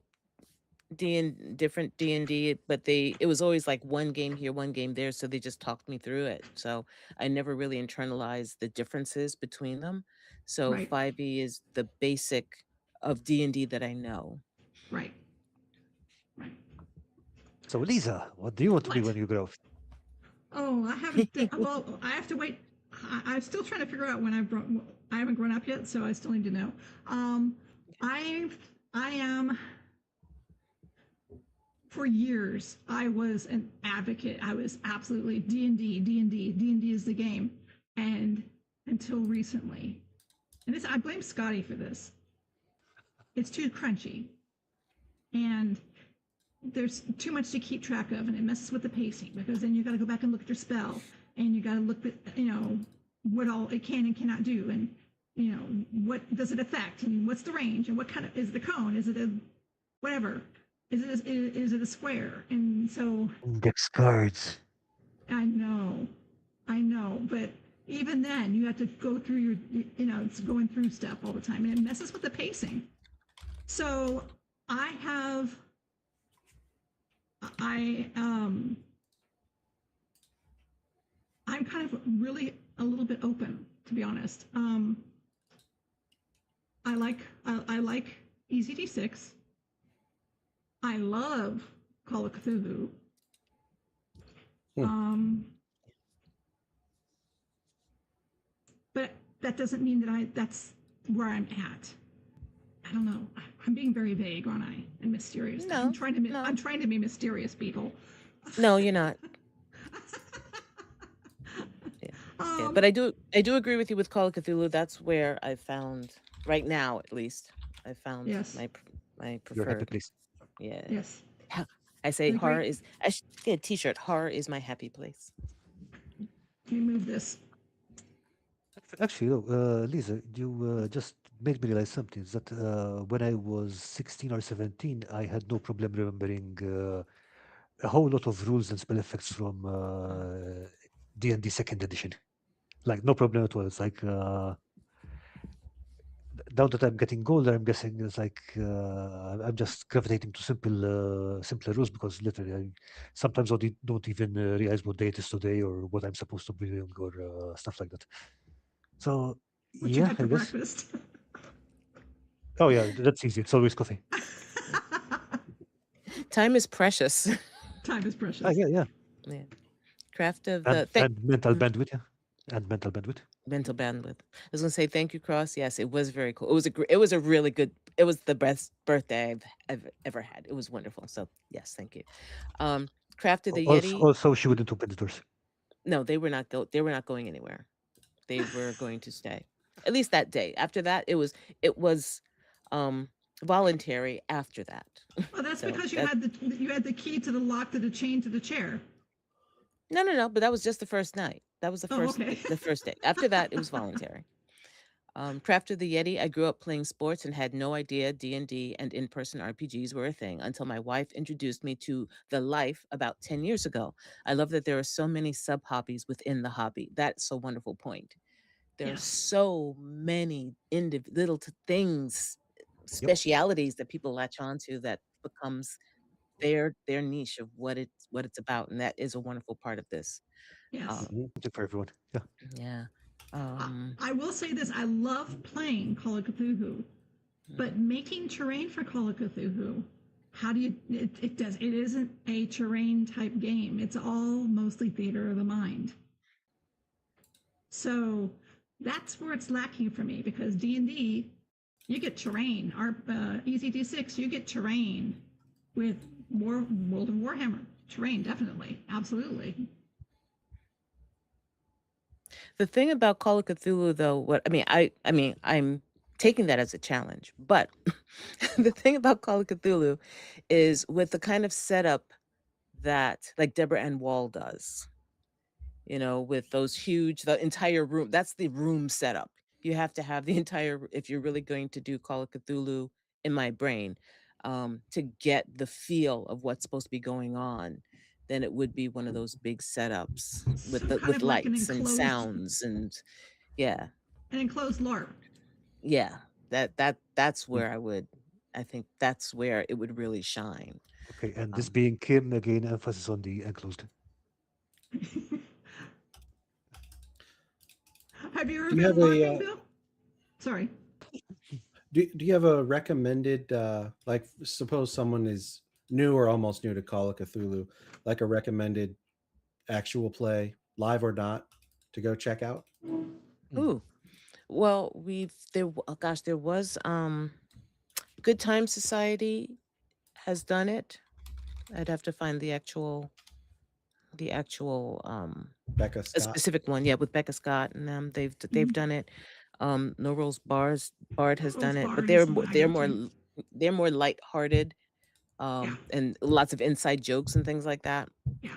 different D&D, but it was always like one game here, one game there, so they just talked me through it. So I never really internalized the differences between them. So
Right.
5e is the basic of D&D that I know.
Right. Right.
so Lisa, what do you want to be
What?
when you grow up?
Oh, I haven't. Well, I have to wait. I'm still trying to figure out when I haven't grown up yet, so I still need to know. I am. For years, I was an advocate. I was absolutely D&D, D&D, D&D is the game, and until recently, and this I blame Scotty for this. It's too crunchy, and there's too much to keep track of, and it messes with the pacing because then you got to go back and look at your spell, and you got to look at what all it can and cannot do, and what does it affect, and what's the range, and what kind of is the cone? Is it a whatever? Is it a square? And so
Index cards.
I know, but even then you have to go through it's going through stuff all the time, and it messes with the pacing. So I I'm kind of really a little bit open, to be honest. I like Easy D6. I love Call of Cthulhu.
Hmm.
But that doesn't mean that's where I'm at. I don't know. I'm being very vague, aren't I? And mysterious.
No,
I'm trying to
no,
be mysterious, people.
no, you're not. Yeah, yeah. But
Um,
I do agree with you with Call of Cthulhu. That's where I found right now, at least, I found
yes,
my
Your happy
preferred.
place.
Yeah.
yes.
I say
And a
horror
great.
is. I should get a T-shirt. Horror is my happy place.
Let me move this.
Actually, no, Lisa, you just made me realize something. That when I was 16 or 17, I had no problem remembering a whole lot of rules and spell effects from D&D second edition. Like, no problem at all. It's like, now that I'm getting older, I'm guessing it's like I'm just gravitating to simpler rules because literally sometimes I don't even realize what date is today or what I'm supposed to be doing or stuff like that. So,
What you
yeah,
had
I
for
guess.
breakfast.
Oh yeah, that's easy. It's always coffee.
Time is precious.
Time is
Ah,
precious.
yeah.
Yeah. Craft of
And
the
and mental bandwidth, yeah. And mental bandwidth.
mental bandwidth. I was gonna say thank you, Cross. Yes, it was very cool. It was a really good. It was the best birthday I've ever had. It was wonderful. So yes, thank you. Craft of the
Also,
Yeti.
also she wouldn't open the doors.
No, they were not They were not going anywhere. They were going to stay. At least that day. After that, it was um voluntary after that.
Well, that's
So
because
that
you had the key to the lock to the chain to the chair.
no, but that was just the first night. That was
Oh, okay.
the first day. After that, it was voluntary. Craft of the Yeti. I grew up playing sports and had no idea D&D and in-person RPGs were a thing until my wife introduced me to the life about 10 years ago. I love that there are so many sub-hobbies within the hobby. That's a wonderful point. There are
Yes.
so many little things,
Yep.
specialities that people latch onto that becomes their niche of what it's about, and that is a wonderful part of this.
Yes.
Something for everyone. Yeah.
Yeah.
I will say this: I love playing Call of Cthulhu, but making terrain for Call of Cthulhu, how do you? It isn't a terrain type game. It's all mostly theater of the mind. So that's where it's lacking for me because D&D, you get terrain. Our Easy D6, you get terrain. With World of Warhammer, terrain definitely, absolutely.
The thing about Call of Cthulhu, though, I'm taking that as a challenge. But the thing about Call of Cthulhu is with the kind of setup that like Deborah Ann Wall does, you know, with those huge, the entire room, that's the room setup. You have to have the entire, if you're really going to do Call of Cthulhu in my brain, to get the feel of what's supposed to be going on, then it would be one of those big setups with
So kind of like an
lights and
enclosed,
sounds and yeah,
an enclosed LARP.
yeah. That's where I think that's where it would really shine.
Okay, and this
Um,
being Kim, again, emphasis on the enclosed.
Have you ever
Do you
been
have
LARPing,
a
Bill? Sorry.
do you have a recommended like suppose someone is new or almost new to Call of Cthulhu, like a recommended actual play, live or not, to go check out?
ooh, well, gosh, there was Good Time Society has done it. I'd have to find the actual
Becca
a
Scott.
specific one. Yeah, with Becca Scott and them, they've done it. No Rules Bard has
Rose
done it, but
Bard is the one I go to.
they're more lighthearted,
Yeah.
and lots of inside jokes and things like that.
Yeah.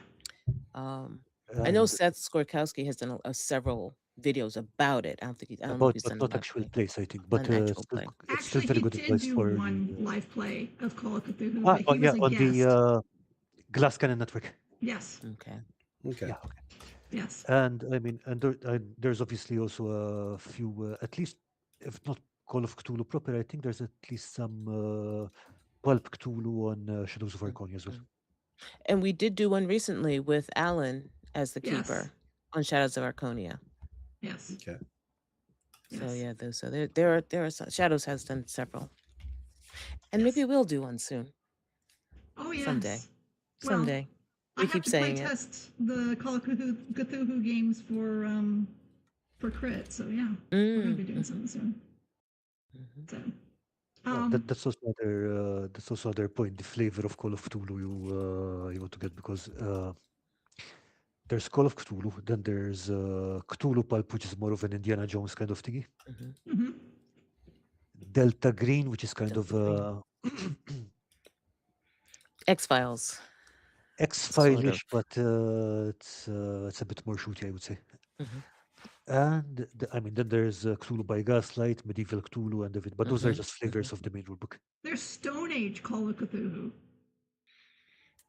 I know
And
Seth Skorkowski has done several videos about it. I don't know if
about,
he's
but
done a
not
live
actual
play,
place, I think. But
an actual play.
it's still
Actually,
very
he
good
did
advice
do
for
one
the.
live play of Call of Cthulhu,
Ah,
but
oh,
he
yeah,
was a
on the
guest.
Glass Cannon Network.
Yes.
Okay.
Okay.
Yeah, okay.
Yes.
And I mean, there's obviously also a few, at least, if not Call of Cthulhu proper, I think there's at least some Pulp Cthulhu on Shadows of Arconia as well.
And we did do one recently with Alan as the
Yes.
keeper on Shadows of Arconia.
Yes.
Okay.
So
Yes.
yeah, there are some, Shadows has done several, and
Yes.
maybe we'll do one soon,
Oh, yes.
someday.
Well,
Someday.
I
We
have
keep
to play
saying it.
test the Call of Cthulhu games for crit. So yeah, we're gonna be doing something soon.
Mhm.
So
Yeah, that's also another point, the flavor of Call of Cthulhu you want to get, because there's Call of Cthulhu, then there's Cthulhu Pulp, which is more of an Indiana Jones kind of thingy.
mhm.
Delta Green, which is kind of
Delta X-Files, sort of.
X-File-ish, but it's a bit more shooty, I would say.
Mhm.
And I mean, then there's Cthulhu by Gaslight, Medieval Cthulhu, and David, but those are just flavors of the main rulebook.
There's Stone Age Call of Cthulhu.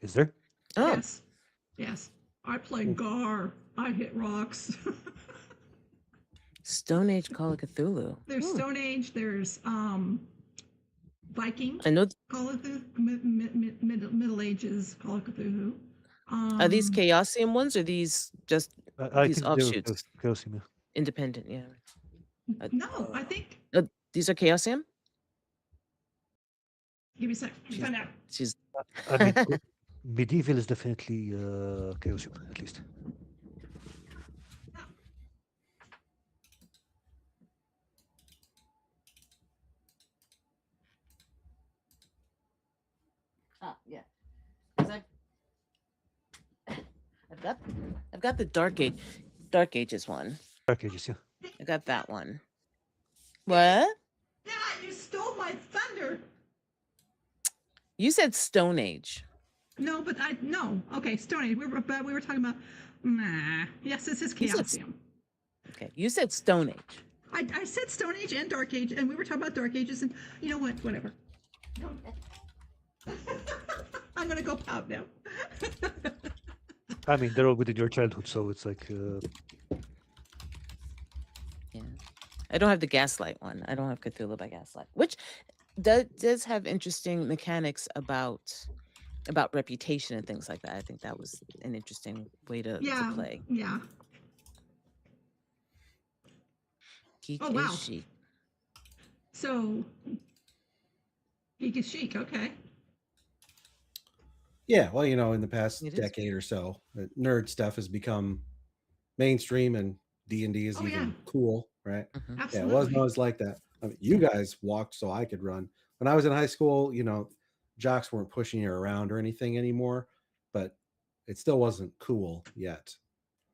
Is there?
Oh,
Yes. Yes. I play Gar. I hit rocks.
Stone Age Call of Cthulhu.
There's
Ooh.
Stone Age. There's Viking
I know.
Call of Cthulhu. Middle Ages Call of Cthulhu.
Are these Chaosium ones, or these just
I
these
think they're
offshoots?
Chaosium, yeah.
Independent, yeah.
No, I think.
These are Chaosium.
Give me a sec. Find out.
She's
I mean, Medieval is definitely Chaosium, at least.
yeah. 'Cause I've got the Dark Ages one.
Dark Ages, yeah.
I got that one. What?
Yeah, you stole my thunder.
You said Stone Age.
No, but no. Okay, Stone Age. We were talking about. Nah. Yes, this is
You said
Chaosium.
Okay, you said Stone Age.
I said Stone Age and Dark Age, and we were talking about Dark Ages, and you know what? Whatever. I'm gonna go pout now.
I mean, they're all within your childhood, so it's like.
Yeah. I don't have the Gaslight one. I don't have Cthulhu by Gaslight, which does have interesting mechanics about reputation and things like that. I think that was an interesting way to play.
Yeah.
Geek
Oh, wow.
is chic.
So, Geek is chic. Okay.
Yeah, well, in the past
It is.
decade or so, nerd stuff has become mainstream, and D&D is even cool, right?
Mhm.
Yeah,
Absolutely.
it wasn't always like that. I mean, you guys walked so I could run. When I was in high school, jocks weren't pushing you around or anything anymore, but it still wasn't cool yet,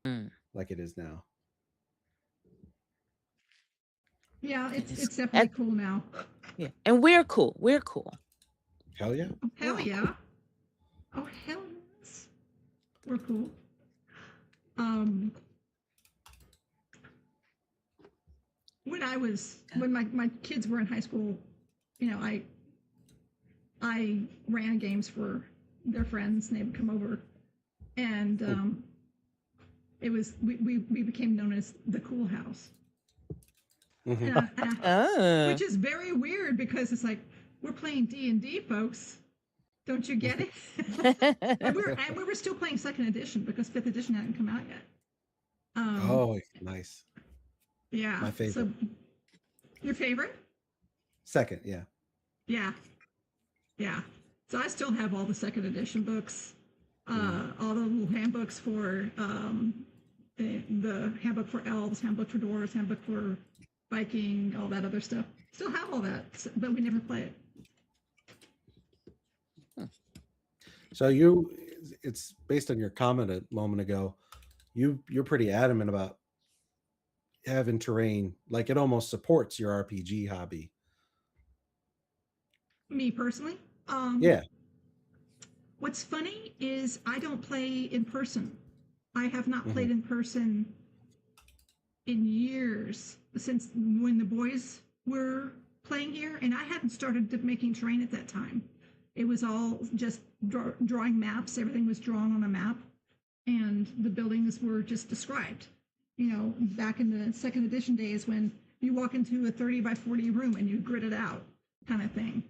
Mm.
like it is now.
Yeah,
And
it's definitely cool now.
yeah, and we're cool. We're cool.
Hell yeah.
Oh, hell
Yeah.
yeah. Oh, hell yes. We're cool. When my kids were in high school, you know, I ran games for their friends and they would come over, and we became known as the Cool House.
Mhm.
Oh.
Which is very weird because it's like we're playing D&D, folks. Don't you get it? and we were still playing second edition because fifth edition hadn't come out yet.
Oh, nice.
Yeah.
My favorite.
So, your favorite?
Second, yeah.
Yeah. Yeah. So I still have all the second edition books, all the little handbooks for the handbook for elves, handbook for dwarves, handbook for Viking, all that other stuff. Still have all that, but we never play it.
So it's based on your comment a moment ago. You're pretty adamant about having terrain, like it almost supports your RPG hobby.
Me personally,
Yeah.
what's funny is I don't play in person. I have not played in person in years, since when the boys were playing here, and I hadn't started making terrain at that time. It was all just drawing maps. Everything was drawn on a map, and the buildings were just described. You know, back in the second edition days when you walk into a 30 by 40 room and you grid it out, kind of thing.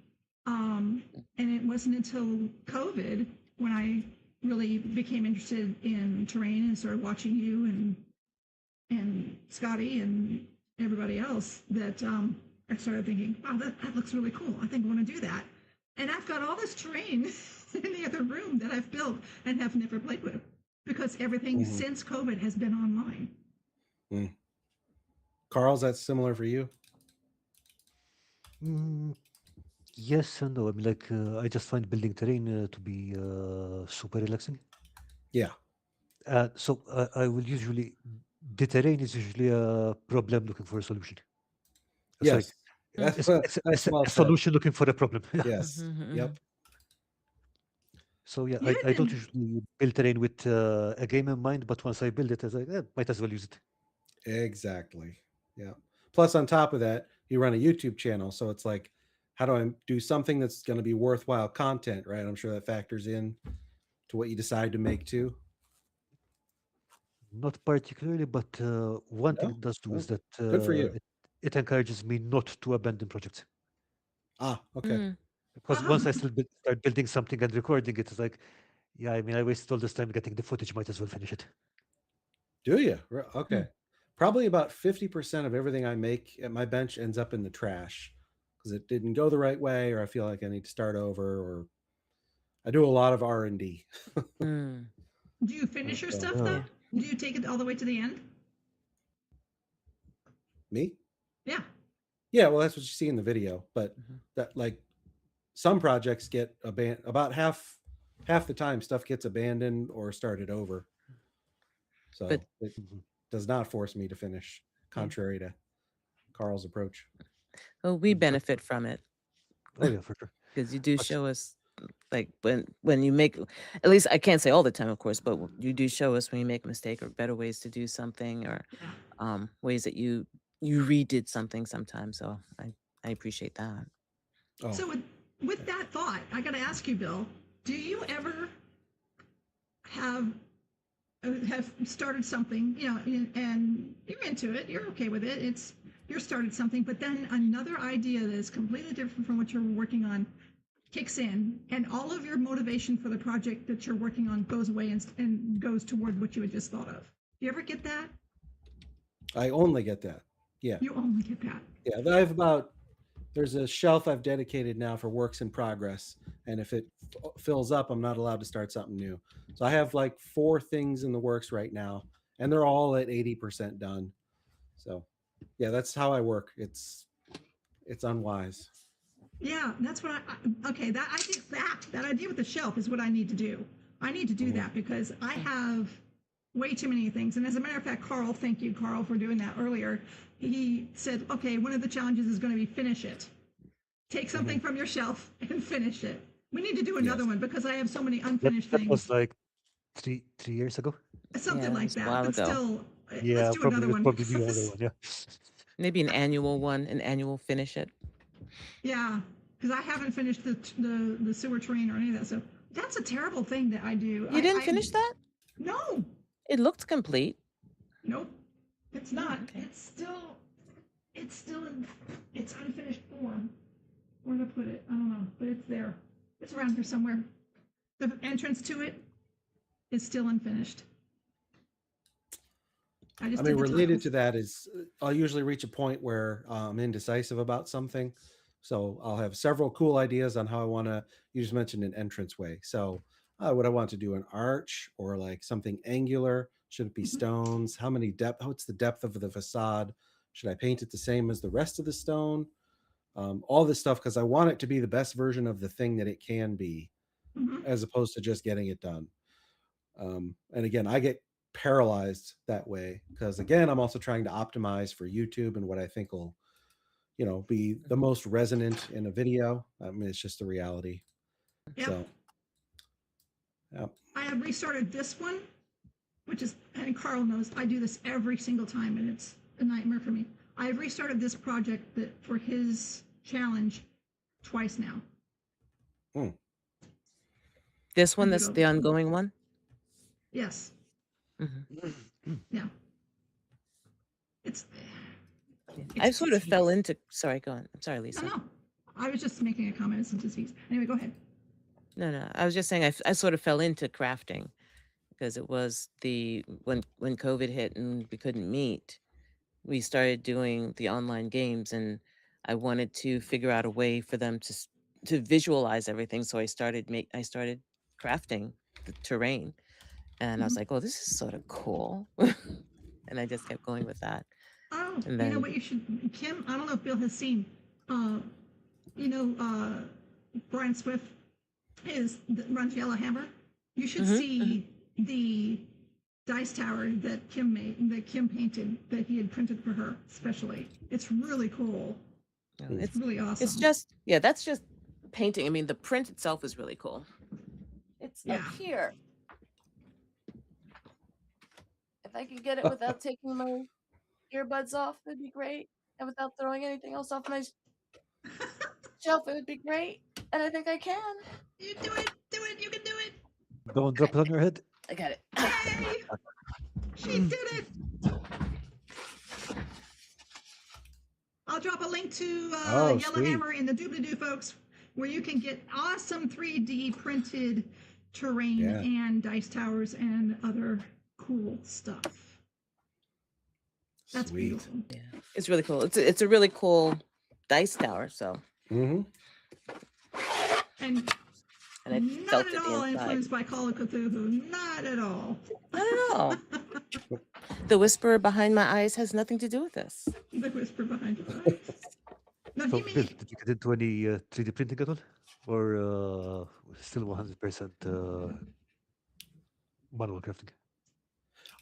And it wasn't until COVID when I really became interested in terrain and started watching you and Scotty and everybody else that I started thinking, wow, that looks really cool. I think I want to do that. And I've got all this terrain in the other room that I've built and have never played with because everything since COVID has been online.
Karl's that similar for you?
Yes and no. I mean, like, I just find building terrain to be super relaxing.
Yeah.
So I will usually, the terrain is usually a problem looking for a solution. Sorry,
Yes.
it's
well
a
said.
solution looking for a problem.
Yes. Yep.
So yeah,
You
I don't
didn't-
usually build terrain with a game in mind, but once I build it, I was like, might as well use it.
Exactly. Yeah. Plus, on top of that, you run a YouTube channel, so it's like, how do I do something that's going to be worthwhile content, right? I'm sure that factors in to what you decide to make too.
Not particularly, but one thing
No?
it does do is
Oh,
that
good for you.
it encourages me not to abandon projects.
Okay.
Because once I start building something and recording it, it's like, yeah, I mean, I wasted all this time getting the footage, might as well finish it.
Do you? Okay. Probably about 50% of everything I make at my bench ends up in the trash because it didn't go the right way, or I feel like I need to start over, or I do a lot of R&D.
Do you finish your stuff
Yeah.
though? Do you take it all the way to the end?
Me?
Yeah.
Yeah, well, that's what you see in the video, but that, like, some projects get abandoned. About half the time stuff gets abandoned or started over. So
But-
it does not force me to finish, contrary to Karl's approach.
Well, we benefit from it
Oh yeah, for sure.
because you do
But-
show us, like when you make, at least I can't say all the time, of course, but you do show us when you make a mistake or better ways to do something, or ways that you redid something sometimes. So I appreciate that.
Oh,
So with that thought, I got to ask you, Bill, do you ever have started something, you know, and you're into it, you're okay with it, you're started something, but then another idea that is completely different from what you're working on kicks in, and all of your motivation for the project that you're working on goes away and goes toward what you had just thought of? Do you ever get that?
I only get that. Yeah.
You only get that.
Yeah. I have there's a shelf I've dedicated now for works in progress. And if it fills up, I'm not allowed to start something new. So I have like 4 things in the works right now, and they're all at 80% done. So yeah, that's how I work. It's unwise.
Yeah, that's what okay, that idea with the shelf is what I need to do. I need to do that because I have way too many things. And as a matter of fact, Karl, thank you, Karl, for doing that earlier. He said, okay, one of the challenges is going to be finish it. Take something from your shelf and finish it. We need to do another one because I have so many unfinished
That was
things.
like three years ago.
Something
Yeah, it
like
was a
that.
while
But
ago.
still,
Yeah,
let's do another one.
probably the other one. Yeah.
Maybe an annual finish it.
Yeah, because I haven't finished the sewer train or any of that. So that's a terrible thing that I do.
You didn't finish that?
No,
It looked complete.
nope, it's not.
okay.
It's still in its unfinished form. Where to put it? I don't know, but it's there. It's around here somewhere. The entrance to it is still unfinished.
I mean, related to that is I'll usually reach a point where I'm indecisive about something. So I'll have several cool ideas on how I want to, you just mentioned an entranceway. So would I want to do an arch or like something angular? Should it be stones? How many depth? What's the depth of the facade? Should I paint it the same as the rest of the stone? All this stuff, because I want it to be the best version of the thing that it can be, as opposed to just getting it done. And again, I get paralyzed that way because again, I'm also trying to optimize for YouTube and what I think will, be the most resonant in a video. I mean, it's just the reality.
Yep.
So, yeah.
I have restarted this one, which is, and Karl knows I do this every single time, and it's a nightmare for me. I have restarted this project for his challenge twice now.
This one, that's the ongoing one?
Yes. Yeah.
I sort of fell into. Sorry, go on. I'm sorry, Lisa.
No, I was just making a comment since it's anyway. Go ahead.
No. I was just saying I sort of fell into crafting because it was when COVID hit and we couldn't meet, we started doing the online games, and I wanted to figure out a way for them to visualize everything. So I started crafting the terrain, and I was like, oh, this is sort of cool, and I just kept going with that.
Oh,
And then,
you know what you should, Kim, I don't know if Bill has seen, Brian Swift runs Yellahammer. You should see the dice tower that Kim painted, that he had printed for her specially. It's really cool. It's really awesome.
It's just, that's just painting. I mean, the print itself is really cool. It's up here.
If I could get it without taking my earbuds off, that'd be great. And without throwing anything else off my shelf, it would be great. And I think I can.
You do it. You can do it.
Don't drop it on your head.
I got it.
Yay! She did it. I'll drop a link to Yellahammer in the doobly-doo, folks, where you can get awesome 3D printed terrain and dice towers and other cool stuff. That's beautiful.
Yeah, it's really cool. It's a really cool dice tower. So.
And
I
not
felt
at
it
all
inside.
influenced by Call of Cthulhu. Not at all.
Not at all. The whisperer behind my eyes has nothing to do with this.
The whisper behind your eyes. No,
So,
he
Bill,
made,
did you get into any 3D printing at all? Or still 100% manual crafting?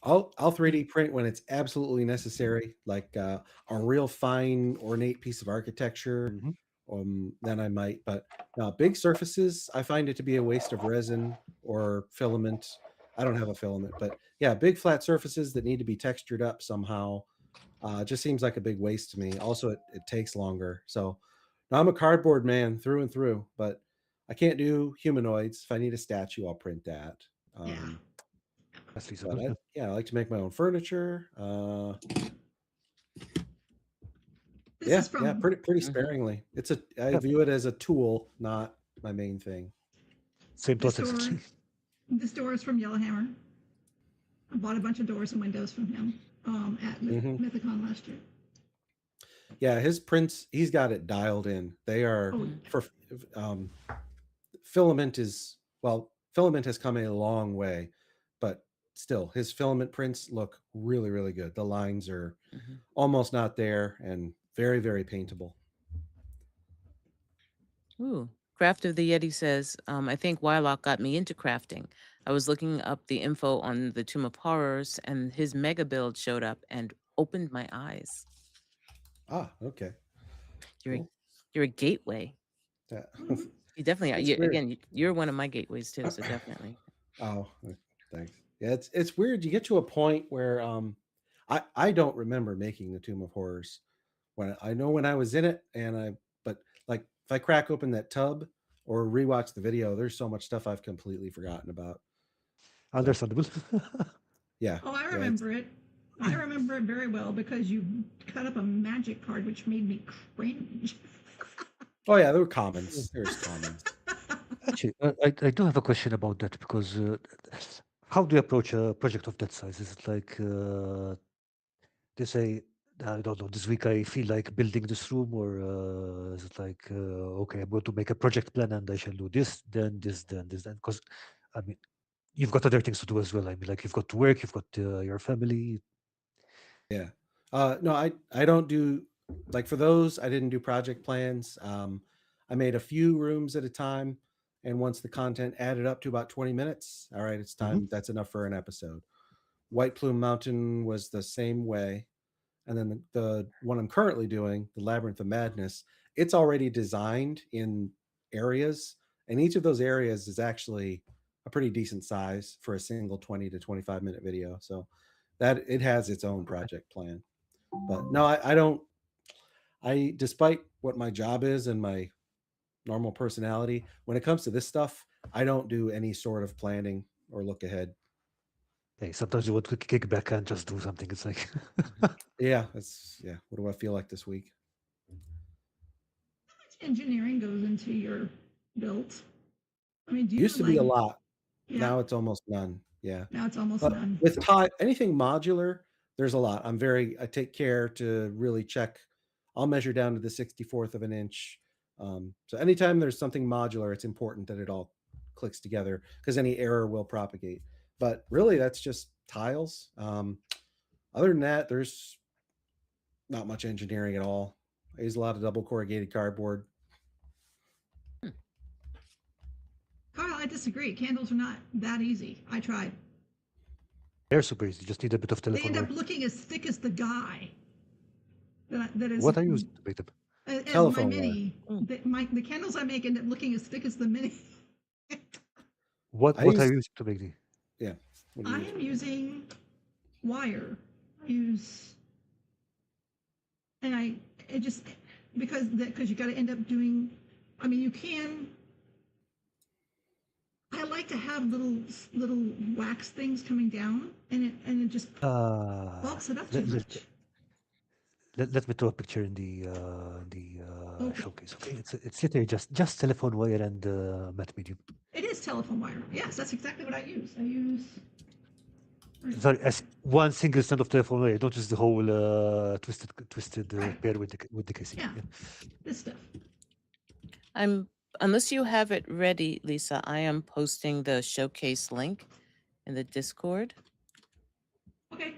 I'll 3D print when it's absolutely necessary, like a real fine, ornate piece of architecture. Then I might, but big surfaces, I find it to be a waste of resin or filament. I don't have a filament, but yeah, big flat surfaces that need to be textured up somehow just seems like a big waste to me. Also, it takes longer. So now I'm a cardboard man through and through, but I can't do humanoids. If I need a statue, I'll print that.
That's reasonable.
I like to make my own furniture. Pretty sparingly. I view it as a tool, not my main thing.
Same thoughts, actually.
This door is from Yellahammer. I bought a bunch of doors and windows from him at Mythic Con last year.
Yeah, his prints, he's got it dialed in. They are for filament has come a long way, but still his filament prints look really, really good. The lines are almost not there and very, very paintable.
Ooh. Craft of the Yeti says, I think Wyloch got me into crafting. I was looking up the info on the Tomb of Horrors, and his mega build showed up and opened my eyes.
Ah, okay.
You're
Cool.
you're a gateway.
Yeah.
Mhm.
You definitely are.
It's
You,
weird.
again, you're one of my gateways too. So definitely.
Oh, thanks. Yeah, it's weird. You get to a point where I don't remember making the Tomb of Horrors. When I know when I was in it, but like if I crack open that tub or rewatch the video, there's so much stuff I've completely forgotten about. So
Understandable.
yeah,
Oh, I
yeah,
remember it. I remember it very well because you cut up a magic card, which made me cringe.
oh yeah, there were commons. There's commons.
Actually, I do have a question about that because how do you approach a project of that size? Is it like they say, I don't know, this week I feel like building this room, or is it like, okay, I'm going to make a project plan and I shall do this, then this, then this, then? Because, I mean, you've got other things to do as well. I mean, like you've got to work, you've got your family.
Yeah. No, I don't do like for those. I didn't do project plans. I made a few rooms at a time, and once the content added up to about 20 minutes, all right, it's time. That's enough for an episode. White Plume Mountain was the same way, and then the one I'm currently doing, the Labyrinth of Madness, it's already designed in areas, and each of those areas is actually a pretty decent size for a single 20 to 25-minute video. So that it has its own project plan. But no, I don't. Despite what my job is and my normal personality, when it comes to this stuff, I don't do any sort of planning or look ahead.
Hey, sometimes you want to kick back and just do something. It's like,
Yeah, what do I feel like this week?
How much engineering goes into your build? I mean, do you
Used to be a
like?
lot.
Yeah.
Now it's almost none. Yeah.
Now it's almost
But
none.
with anything modular, there's a lot. I take care to really check. I'll measure down to the 64th of an inch. So anytime there's something modular, it's important that it all clicks together because any error will propagate. But really, that's just tiles. Other than that, there's not much engineering at all. I use a lot of double corrugated cardboard.
Karl, I disagree. Candles are not that easy. I tried.
they're super easy. You just need a bit of
They
telephone
end up
wire.
looking as thick as the guy. That is
What are you using to make them?
as my
Telephone wire.
mini. The candles I make end up looking as thick as the mini.
What
I
are
use
you using to make the?
yeah. What do
I
you use?
am using wire. I use, and it just because you got to end up doing. I mean, you can. I like to have little wax things coming down, and it just bulks it up too
Let, let,
much.
let me throw a picture in the
Okay.
showcase. Okay, it's literally just telephone wire and matte medium.
It is telephone wire. Yes, that's exactly what I use. I use.
Sorry, as one single strand of telephone wire. Don't use the whole twisted
Right.
pair with the casing.
Yeah. This stuff.
Unless you have it ready, Lisa, I am posting the showcase link in the Discord.
Okay,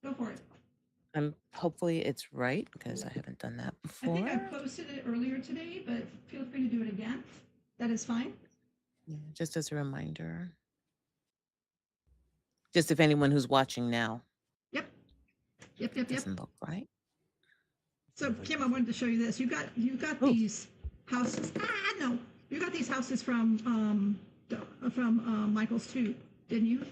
go for it.
Hopefully it's right because I haven't done that
I think I
before.
posted it earlier today, but feel free to do it again. That is fine.
Yeah, just as a reminder. Just if anyone who's watching now
Yep.
doesn't look right.
So Kim, I wanted to show you this. You got
Oh.
these houses. No, you got these houses from Michael's too, didn't you?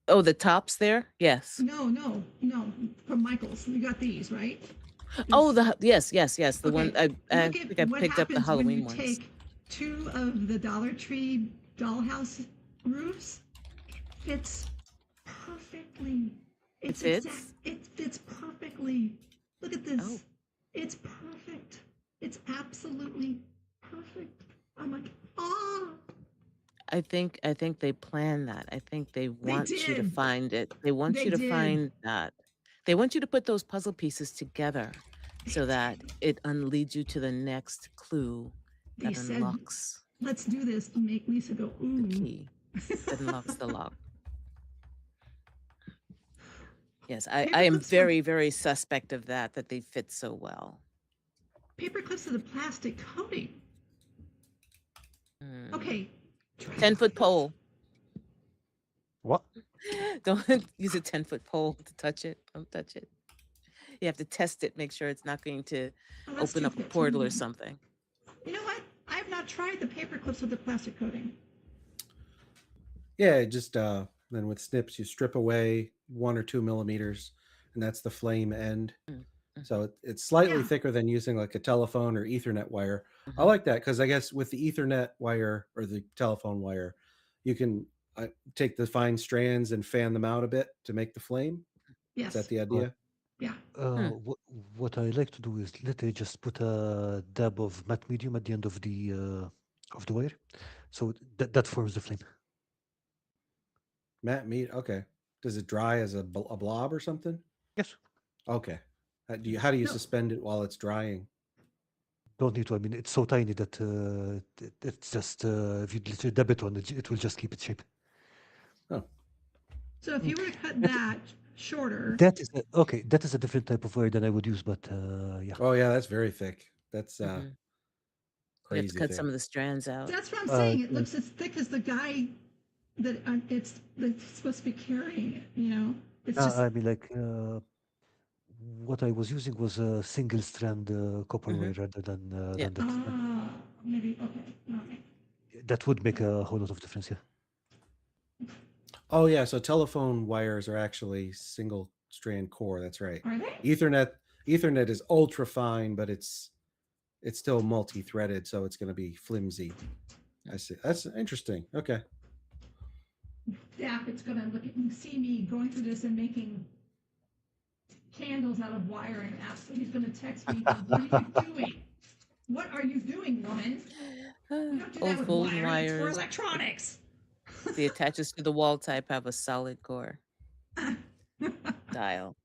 Oh, the tops there? Yes.
No, from Michael's. You got these, right?
Oh, yes. The one
Okay,
I
look at
think I
what
picked up the
happens when you
Halloween ones.
take two of the Dollar Tree dollhouse roofs. It fits perfectly.
It fits?
It fits perfectly. Look at this.
Oh.
It's perfect. It's absolutely perfect. I'm like, ah.
I think they planned that. I think they want you to
did.
find it. They want
They
you to
did.
find that. They want you to put those puzzle pieces together so that it unleads you to the next clue
They
that
said,
unlocks
let's do this to make Lisa go, ooh.
the key, that unlocks the lock. Yes, I am
Paperclips
very, very suspect of that they fit so well.
Paper clips with a plastic coating.
Hmm.
Okay,
10-foot pole.
What?
Don't use a 10-foot pole to touch it. Don't touch it. You have to test it, make sure it's not going to
Oh, that's
open
too
up a
thick.
portal or something.
You know what? I have not tried the paper clips with the plastic coating.
Yeah, just then with snips, you strip away 1 or 2 millimeters, and that's the flame end. So it's slightly
Yeah.
thicker than using like a telephone or Ethernet wire. I
Mhm.
like that because I guess with the Ethernet wire or the telephone wire, you can take the fine strands and fan them out a bit to make the flame. Is that
Yes.
the idea?
Yeah.
What I like to do is literally just put a dab of matte medium at the end of the wire, so that forms the flame.
Matte meat. Okay. Does it dry as a blob or something?
Yes.
Okay. How do you
No.
suspend it while it's drying?
Don't need to. I mean, it's so tiny that it's just if you literally dab it on it, it will just keep its shape.
Oh,
So if you were to cut
That-
that shorter,
That is okay. That is a different type of wire than I would use, but yeah.
oh yeah, that's very thick. That's
Mhm. You have to
crazy
cut
thick.
some of the strands out.
that's what I'm saying. It
Uh,
looks as thick as the guy that it's supposed to be carrying it. You know, it's just
I mean, like what I was using was a single strand copper
Mhm.
wire rather
Yeah.
than that.
maybe okay. All right.
That would make a whole lot of difference. Yeah.
Oh yeah, so telephone wires are actually single strand core. That's right.
Are they?
Ethernet is ultra fine, but it's still multi-threaded, so it's going to be flimsy. I see. That's interesting. Okay.
Yeah, it's gonna see me going through this and making candles out of wire and ask. He's gonna text me. What are you doing? What are you doing, woman? You don't do that
Old
with
golden
wire. It's for
wires.
electronics.
The attaches to the wall type have a solid core dial.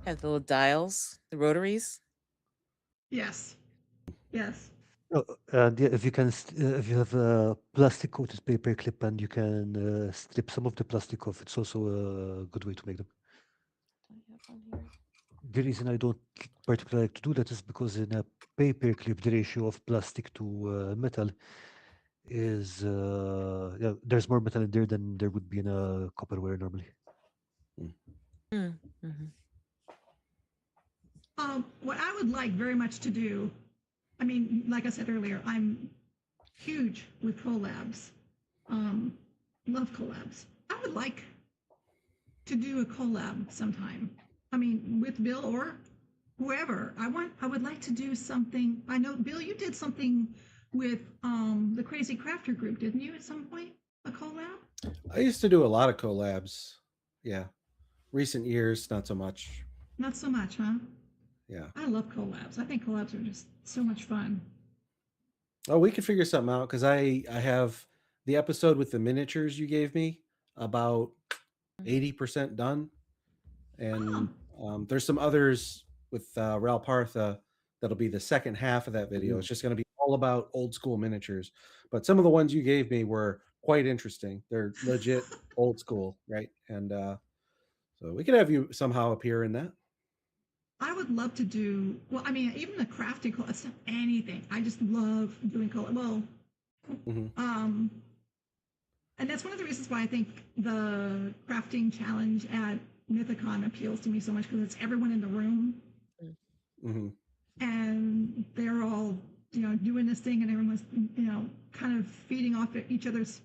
Have the little dials, the rotaries.
Yes. Yes.
Oh, and yeah, if you can, if you have a plastic coated paper clip and you can strip some of the plastic off, it's also a good way to make them. The reason I don't particularly like to do that is because in a paper clip, the ratio of plastic to metal is yeah, there's more metal in there than there would be in a copper wire normally.
Mm-hmm.
What I would like very much to do, I mean, like I said earlier, I'm huge with collabs. Love collabs. I would like to do a collab sometime. I mean, with Bill or whoever. I would like to do something. I know, Bill, you did something with the Crazy Crafter group, didn't you, at some point? A collab?
I used to do a lot of collabs. Yeah. Recent years, not so much.
Not so much, huh?
Yeah.
I love collabs. I think collabs are just so much fun.
Oh, we could figure something out because I have the episode with the miniatures you gave me about 80% done, and there's some others with Ral Partha that'll be the second half of that video. It's just going to be all about old school miniatures, but some of the ones you gave me were quite interesting. They're legit old school, right? And so we could have you somehow appear in that.
I would love to do, well, I mean, even the crafting collab, anything. I just love doing collab. Well,
Mm-hmm.
and that's one of the reasons why I think the crafting challenge at Mythic Con appeals to me so much, because it's everyone in the room
Mm-hmm.
and they're all, doing this thing and everyone's, kind of feeding off each other's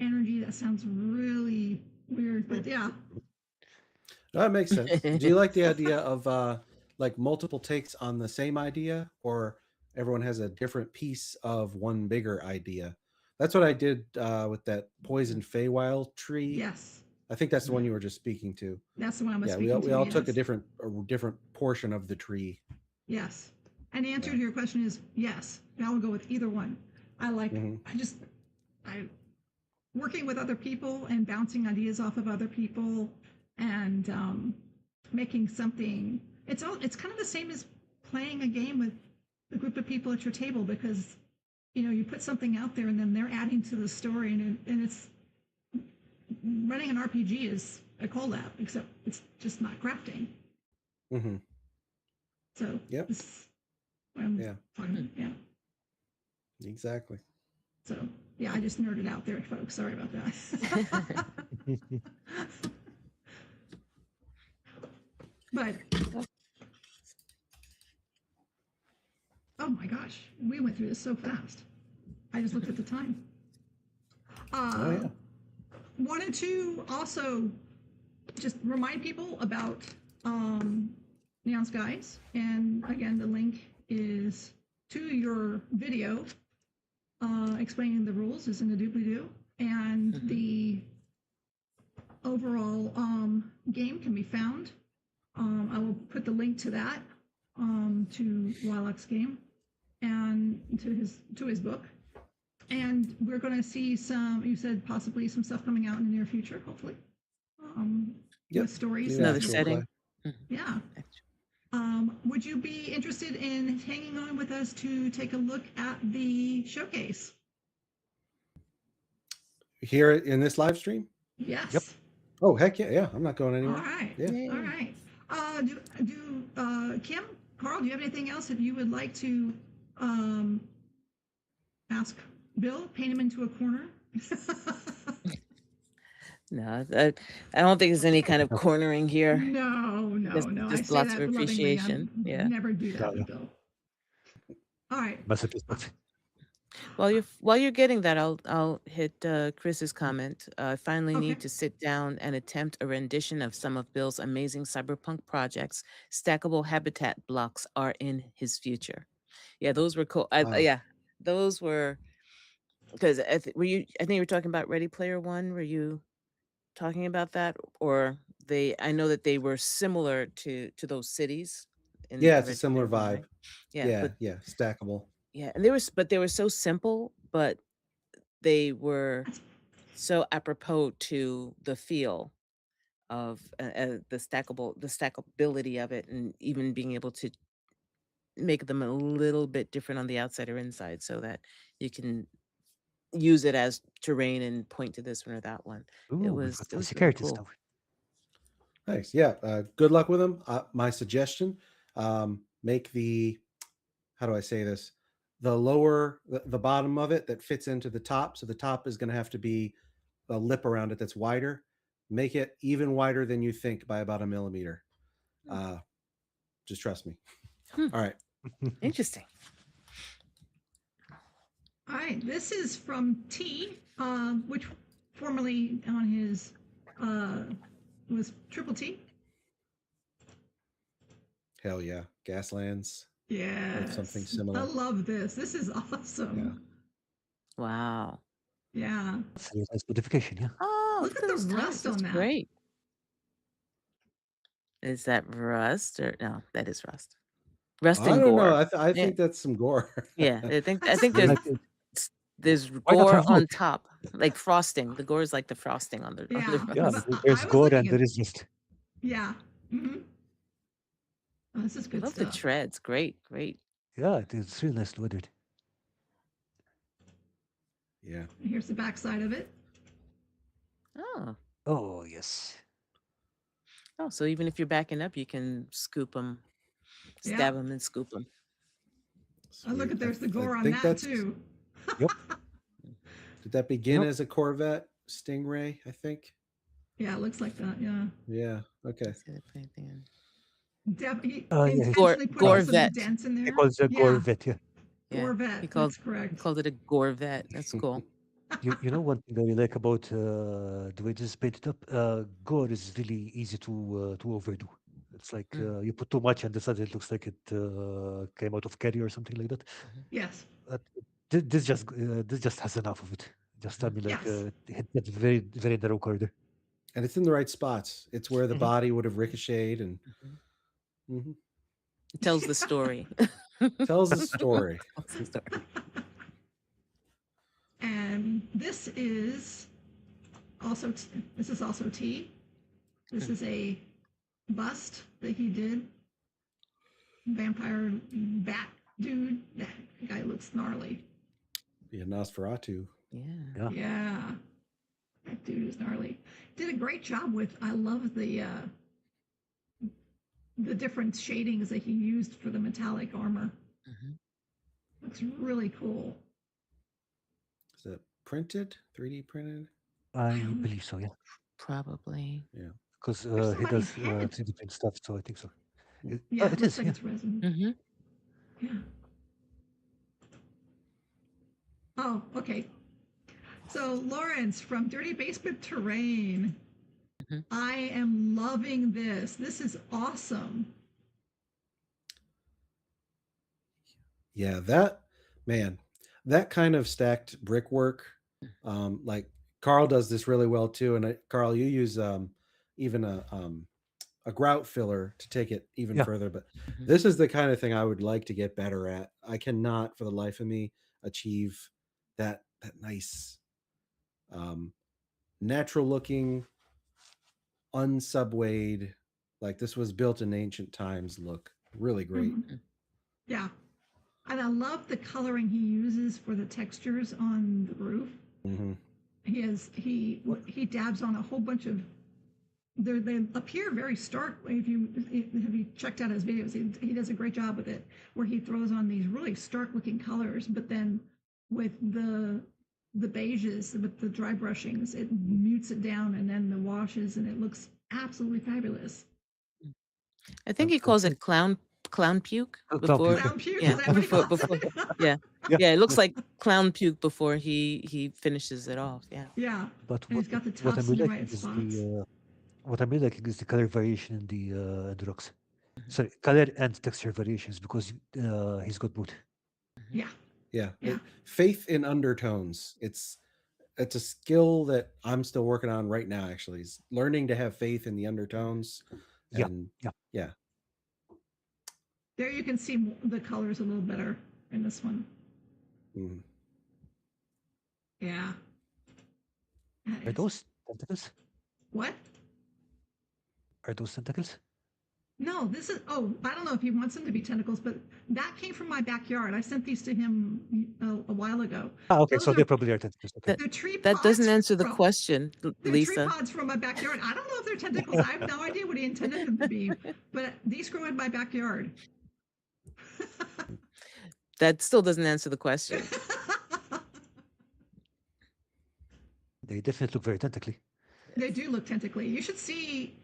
energy. That sounds really weird, but yeah.
That makes sense. Do you like the idea of like multiple takes on the same idea, or everyone has a different piece of one bigger idea? That's what I did with that poison Feywild tree.
Yes.
I think that's the one you were just speaking to.
That's the one I was
Yeah,
speaking to.
we all took a
yes.
different portion of the tree.
Yes. And the answer to your question is yes. I will go with either one. I like, I working with other people and bouncing ideas off of other people and making something. It's kind of the same as playing a game with a group of people at your table, because you put something out there and then they're adding to the story, and it's running an RPG is a collab, except it's just not crafting.
Mm-hmm.
So
Yep.
this is what I'm talking about. Yeah.
Exactly.
So yeah, I just nerded out there, folks. Sorry about that. But oh my gosh, we went through this so fast. I just looked at the time.
Oh yeah.
Wanted to also just remind people about Neon Skies, and again, the link is to your video explaining the rules is in the doobly-doo, and the overall game can be found. I will put the link to that to Wyloch's game and to his book. And we're going to see some. You said possibly some stuff coming out in the near future, hopefully.
Yep.
With stories.
The
Another
actual
setting.
play.
Yeah. Would you be interested in hanging on with us to take a look at the showcase?
Here in this live stream?
Yes.
Yep.
Oh heck yeah, yeah. I'm not going
All
anywhere.
right.
Yeah.
All right. Kim, Karl, do you have anything else that you would like to ask Bill? Paint him into a corner?
No, I don't think there's any kind of cornering here.
No.
Just
I say
lots
that
of
lovingly.
appreciation.
I
Yeah.
never do that
Yeah,
with Bill. All right.
Massive respect.
While you're getting that, I'll hit Chris's comment. I finally
Okay.
need to sit down and attempt a rendition of some of Bill's amazing cyberpunk projects. Stackable habitat blocks are in his future. Yeah, those were cool. Yeah, those were because I think you were talking about Ready Player One. Were you talking about that, or I know that they were similar to those cities in
Yeah, it's a
Ready
similar
Player One,
vibe.
right? Yeah, but
Yeah, stackable.
yeah, and they were so simple, but they were so apropos to the feel of the stackability of it, and even being able to make them a little bit different on the outside or inside, so that you can use it as terrain and point to this one or that one.
Ooh,
It
we've
was
got
it was
fancy
really
characters
cool.
now.
Nice. Yeah. Good luck with them. My suggestion: make the, how do I say this? The bottom of it that fits into the top. So the top is going to have to be a lip around it that's wider. Make it even wider than you think by about 1 millimeter. Just trust me.
Hmm.
All right.
Interesting.
All right, this is from T, which formerly on his was Triple T.
Hell yeah. Gaslands.
Yeah,
something similar.
I love this. This is awesome.
Wow.
Yeah.
That's a nice modification, yeah.
Oh,
Look at the
those
rust
tiles.
on
That's
that.
great. Is that rust or no? That is rust. Rust
I
and
don't know.
gore.
I
Yeah.
think that's some gore.
Yeah, I think
I like it.
there's
Why not
gore
have
on
both?
top, like frosting. The gore is like the frosting on the
Yeah.
Yeah,
rust.
there's
I was
gore
looking
and
at-
there is just.
Yeah. Mm-hmm. Oh, this is
I
good
love
stuff.
the treads. Great.
Yeah, it's really nice weathered.
Yeah.
Here's the back side of it.
Oh,
Oh, yes.
so even if you're backing up, you can scoop them,
Yeah.
stab them, and scoop them.
Oh, look
Sweet.
at there's the
I
gore on
think
that
that's-
too.
Yep.
Did that begin
Yep.
as a Corvette Stingray, I think?
Yeah, it looks like that. Yeah.
Yeah. Okay.
Let's see if I put anything in.
Definitely
Yeah,
intentionally putting some
Gorvette.
dents in there.
He calls it
Yeah.
Corvette, yeah.
Yeah,
Corvette.
he called
That's correct.
he called it a Gorvette. That's cool.
You know one thing I really like about the way this is painted up? Gore is really easy to overdo. It's like you put too much and the suddenly it looks like it came out of carry or something like that.
Yes.
This just has enough of it. Just I mean like
Yes.
hit that very very narrow corridor.
And it's in the right spots. It's where the
Mhm.
body would have ricocheted and
Mhm. It tells the story.
tells the story.
Tells the story.
And this is also T. This is a bust that he did. Vampire bat dude. That guy looks gnarly.
Yeah, Nosferatu.
Yeah.
Yeah. That dude is gnarly. Did a great job with. I love the different shadings that he used for the metallic armor.
Mhm.
Looks really cool.
printed, 3D printed.
I believe so, yeah.
Probably.
Yeah.
Because
There's
he
somebody's
does
head.
3D print stuff, so I think so.
Yeah,
It
it looks
is,
like
yeah.
it's resin.
Mm-hmm.
Yeah. Oh, okay. So Lawrence from Dirty Basement Terrain.
Mhm.
I am loving this. This is awesome.
Yeah, that kind of stacked brickwork, like Karl does this really well too. And Karl, you use even a grout filler to take it even
Yeah.
further. But
Mhm.
this is the kind of thing I would like to get better at. I cannot, for the life of me, achieve that nice, natural looking, unsubwayed, like this was built in ancient times look. Really great.
Mhm. Yeah. And I love the coloring he uses for the textures on the roof.
Hmm.
He dabs on a whole bunch of they appear very stark. If you checked out his videos, he does a great job with it, where he throws on these really stark looking colors, but then with the beiges, with the dry brushings, it mutes it down, and then the washes, and it looks absolutely fabulous.
I think he calls it clown puke
Clown
before.
puke,
Clown puke,
Yeah,
is that what he calls
before.
it?
Yeah,
Yeah,
yeah. It looks
yeah.
like clown puke before he finishes it off. Yeah.
Yeah,
But
and he's got the
what I'm
tufts in
really
the
liking
right
is
spots.
what I'm really liking is the color variation in the rocks.
Mhm.
Sorry, color and texture variations, because he's got both.
Mhm.
Yeah,
Yeah.
yeah.
Faith in undertones. It's a skill that I'm still working on right now, actually, is learning to have faith in the undertones.
Yeah,
And
yeah.
yeah.
There you can see the colors a little better in this one.
Mhm.
Yeah. That
Are
is
those tentacles?
what?
Are those tentacles?
No, this is. Oh, I don't know if he wants them to be tentacles, but that came from my backyard. I sent these to him a while ago.
Ah, okay,
Those
so
are
they probably are tentacles. Okay.
That
the tree
that doesn't
pods
answer the
from.
question,
They're tree
Lisa.
pods from my backyard. I don't know if they're tentacles. I have no idea what he intended them to be, but these grow in my backyard.
That still doesn't answer the question.
They definitely look very tentacly.
They do look tentacly. You should see.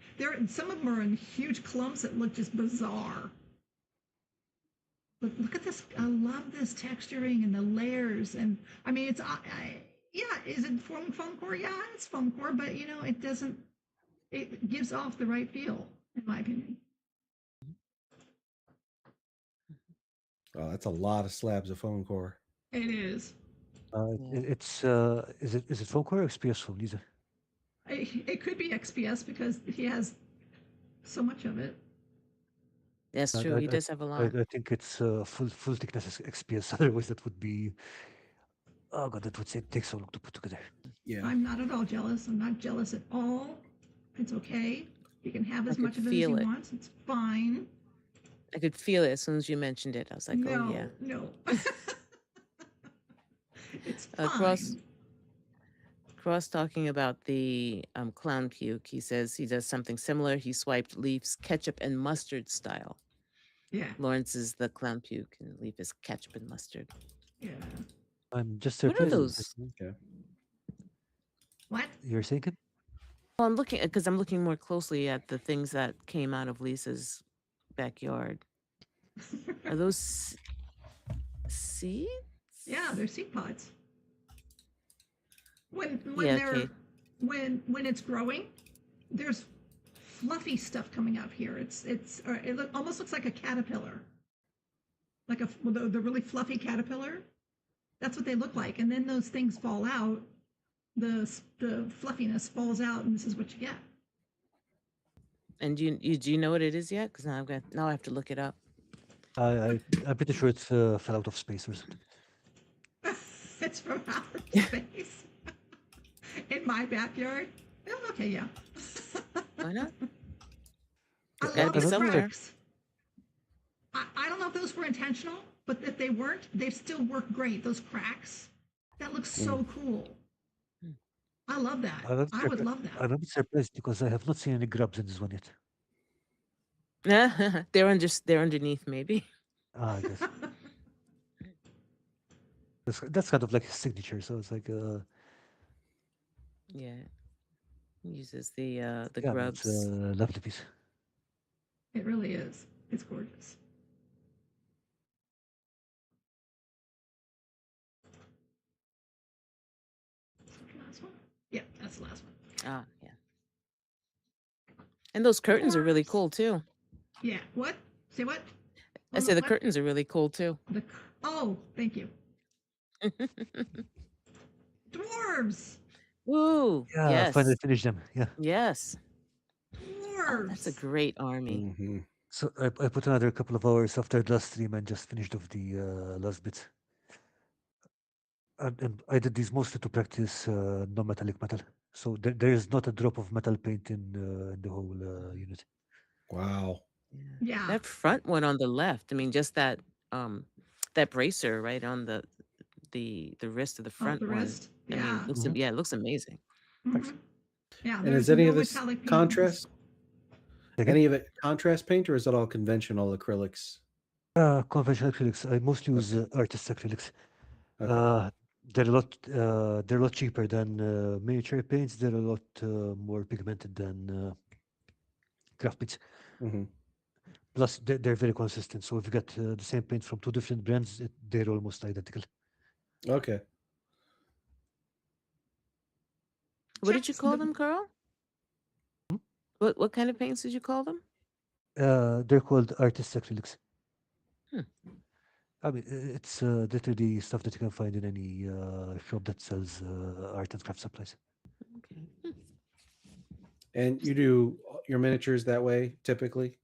Some of them are in huge clumps that look just bizarre. But look at this. I love this texturing and the layers. And I mean, yeah, is it foam core? Yeah, it's foam core, but it doesn't, it gives off the right feel, in my opinion.
Oh, that's a lot of slabs of foam core.
It is.
Yeah.
It's is it foam core or XPS foam, Lisa?
It could be XPS because he has so much of it.
That's true. He does have a lot.
I think it's full thickness XPS. Otherwise, that would be, oh god, that would take so long to put together.
Yeah.
I'm not at all jealous. I'm not jealous at all. It's okay. You can have as
could
much of it as
feel
you
it.
want. It's fine.
I could feel it as soon as you mentioned it. I was like,
No,
oh yeah.
no. It's
Cross
fine.
talking about the clown puke. He says he does something similar. He swiped Leaf's ketchup and mustard style.
Yeah,
Lawrence is the clown puke, and Leaf is ketchup and mustard.
yeah.
I'm just
What are
surprised.
those?
Okay.
What?
You're saying it?
Well, I'm looking more closely at the things that came out of Lisa's backyard. Are those seeds?
Yeah, they're seed pods. When
Yeah,
they're
okay.
when it's growing, there's fluffy stuff coming up here. Almost looks like a caterpillar, like the really fluffy caterpillar. That's what they look like. And then those things fall out. The fluffiness falls out, and this is what you get.
And do you know what it is yet? Because now I have to look it up.
I'm pretty sure it fell out of space or something.
It's from outer space in my backyard. Oh, okay, yeah.
Why not?
I
Gotta
love
be
the
somewhere.
cracks. I don't know if those were intentional, but if they weren't, they still work great. Those cracks, that looks so cool. I love that. I would love that.
I'm a bit surprised because I have not seen any grubs in this one yet.
They're underneath, maybe.
Ah, I guess. That's kind of like his signature. So it's like
Yeah. Uses the
Yeah, no, it's
grubs.
a lovely piece.
It really is. It's gorgeous. Is that the last one? Yeah, that's the last one.
Ah, yeah. And those curtains are really
Dwarves.
cool too.
Yeah. What? Say what?
I said the
What?
curtains are really cool too.
Oh, thank you. Dwarves.
Ooh,
Yeah, finally
yes.
finished them. Yeah.
Yes.
Dwarves.
Oh, that's a great army.
Mm-hmm.
So I put another couple of hours after the last stream and just finished off the last bits. And I did these mostly to practice non-metallic metal. So there is not a drop of metal paint in the whole unit.
Wow.
Yeah.
That front one on the left, I mean, just that bracer right on the wrist of the
Oh,
front
the
one.
wrist.
I mean,
Yeah.
it looks amazing.
Thanks.
Mhm. Yeah.
And
There's
is any
no
of this
metallic paint.
contrast?
Again,
Any of it contrast paint, or is it all conventional acrylics?
conventional acrylics. I mostly use
Okay.
artist acrylics.
Okay.
They're a lot cheaper than miniature paints. They're a lot more pigmented than craft paints.
Mm-hmm.
Plus, they're very consistent. So if you get the same paint from two different brands, they're almost identical.
Okay.
What did you
Checks
call
the-
them, Carl?
Hmm?
What kind of paints did you call them?
They're called artist acrylics.
Hmm.
I mean, it's literally stuff that you can find in any shop that sells art and craft supplies.
Okay.
And you do your miniatures that way typically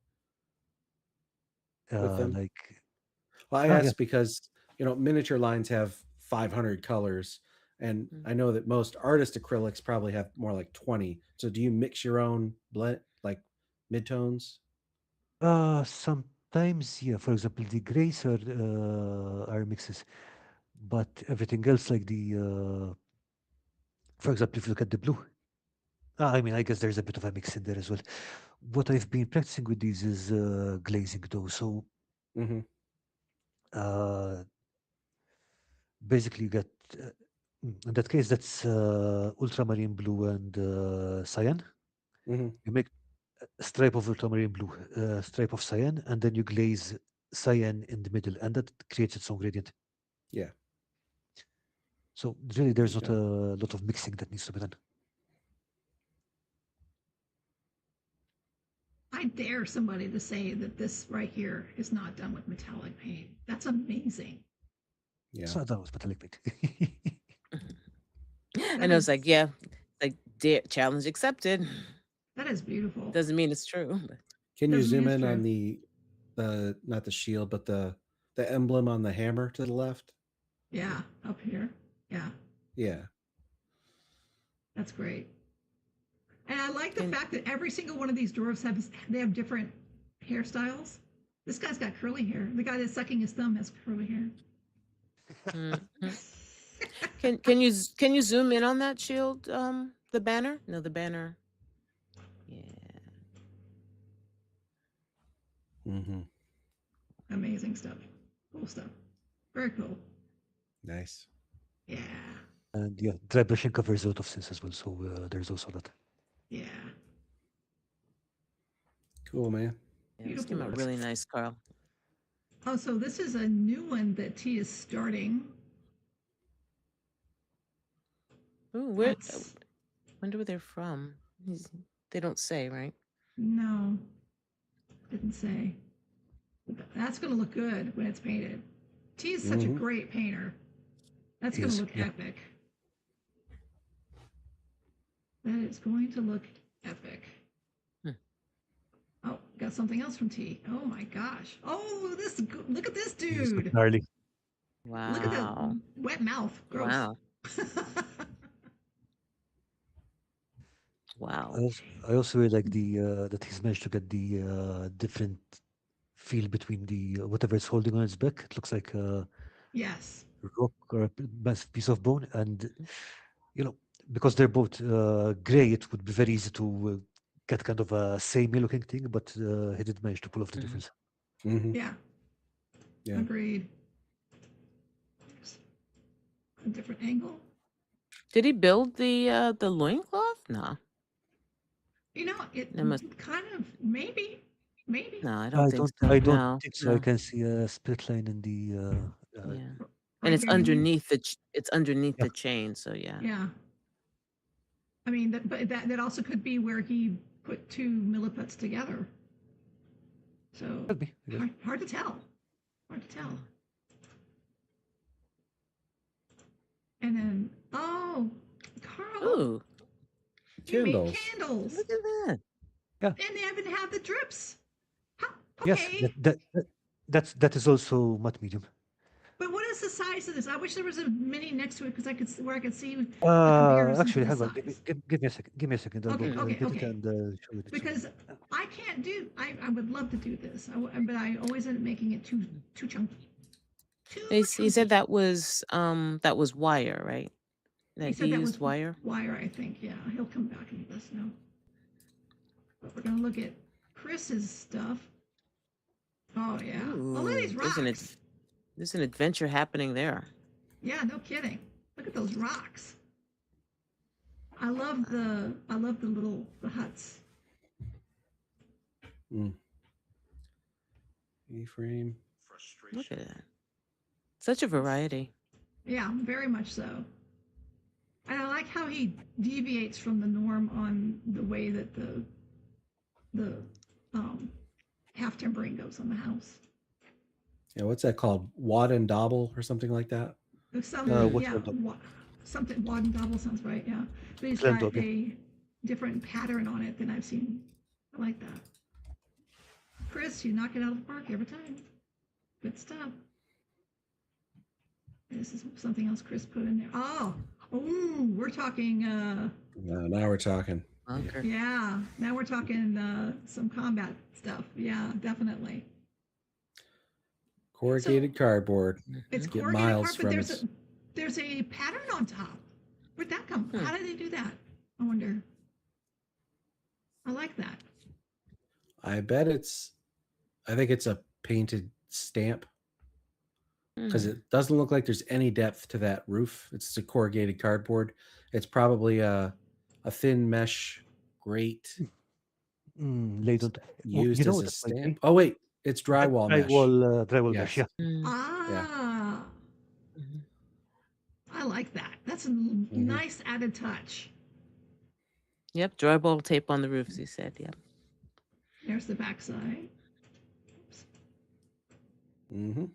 with them?
Like,
Well, I
yeah,
ask because, miniature lines have 500 colors, and
Mm.
I know that most artist acrylics probably have more like 20. So do you mix your own blend, like midtones?
sometimes, yeah. For example, the grays are mixes, but everything else, like for example, if you look at the blue, I mean, I guess there's a bit of a mix in there as well. What I've been practicing with these is glazing though. So
Mm-hmm.
uh, basically, you get in that case that's ultramarine blue and cyan.
Mm-hmm.
You make a stripe of ultramarine blue, stripe of cyan, and then you glaze cyan in the middle, and that creates its own gradient.
Yeah.
So really, there's not
Okay.
a lot of mixing that needs to be done.
I dare somebody to say that this right here is not done with metallic paint. That's amazing.
Yeah.
It's not done with metallic paint.
And I was like, yeah, like challenge accepted.
That is beautiful.
Doesn't mean it's true. But
Can you
Doesn't mean
zoom
it's
in on
true.
the not the shield, but the emblem on the hammer to the left?
Yeah, up here. Yeah,
Yeah.
that's great. And I like the
And-
fact that every single one of these dwarves have different hairstyles. This guy's got curly hair. The guy that's sucking his thumb has curly hair.
Mhm. Can you zoom in on that shield? The banner? No, the banner. Yeah.
Mm-hmm.
Amazing stuff. Cool stuff. Very cool.
Nice.
Yeah.
And yeah, dry brushing covers a lot of sins as well. So there's also that.
Yeah.
Cool, man.
Yeah, this came
Beautiful
out
work.
really nice, Carl.
Oh, so this is a new one that T is starting.
Ooh, where?
That's-
Wonder where they're from. They don't say, right?
No, didn't say. That's going to look good when it's painted. T is such a
Mhm.
great painter. That's
He
going to
is,
look
yeah.
epic. That is going to look epic.
Hmm.
Oh, got something else from T. Oh my gosh. Oh, look at this
He's
dude.
gnarly.
Wow.
Look at that wet mouth. Gross.
Wow. Wow.
I also really like the that he's managed to get the different feel between the whatever it's holding on its back. It looks like a
Yes.
rock or a massive piece of bone, and because they're both gray, it would be very easy to get kind of a samey looking thing. But he did manage to pull off the
Mhm.
difference.
Mm-hmm.
Yeah.
Yeah.
Agreed. A different angle.
Did he build the loincloth? No.
You know, it
That must
kind of maybe.
no, I don't think so.
I don't
No,
think so. I
no.
can see a split line in the
Yeah. And
Right
it's
here, you mean?
underneath it's underneath
Yeah.
the chain, so yeah.
Yeah. I mean, but that also could be where he put two millipedes together. So
Could be, I guess.
hard to tell. Hard to tell. And then, oh, Karl,
Ooh,
you made
Candles.
candles,
look at that.
and they even have the drips. Huh,
Yes,
okay,
that is also matte medium.
but what is the size of this? I wish there was a mini next to it because I could see the comparison
Actually,
to the
hang on.
size.
Give me a second. Give me a second. I'll
Okay,
go
okay,
get
okay.
it and show it.
Because I can't do. I would love to do this, but I always end up making it too chunky. Too
He
chunky.
said that was wire, right?
He
That
said
he
that
used
was
wire.
wire, I think. Yeah, he'll come back and let us know. But we're gonna look at Chris's stuff. Oh yeah. Oh, look at these
Ooh,
rocks.
there's an adventure happening there.
Yeah, no kidding. Look at those rocks. I love the huts.
E-frame.
Look at that. Such a variety.
Yeah, very much so. And I like how he deviates from the norm on the way that the half timbering goes on the house.
Yeah, what's that called? Wad and Dobble or something like that?
Something,
what's
yeah,
that?
something wad and double sounds right. Yeah, but he's
Blend
got
up, yeah.
a different pattern on it than I've seen. I like that. Chris, you knock it out of the park every time. Good stuff. This is something else Chris put in there. Oh, we're talking.
Now we're talking.
Okay.
Yeah, now we're talking some combat stuff. Yeah, definitely.
Corrugated cardboard.
It's
Get
corrugated
miles
card, but
from
there's a pattern on top. Where'd that come from?
Hmm.
How did they do that? I wonder. I like that.
I think it's a painted stamp because it doesn't look like there's any depth to that roof. It's a corrugated cardboard. It's probably a thin mesh grate
Laid on.
used
you know
as a
what that might be?
stamp. Oh wait, it's drywall mesh.
Drywall
Yes.
mesh. Yeah.
Ah,
Mhm.
I like that. That's a nice added touch.
Yep, drywall tape on the roofs. He said, "Yep."
There's the backside.
Mm-hmm.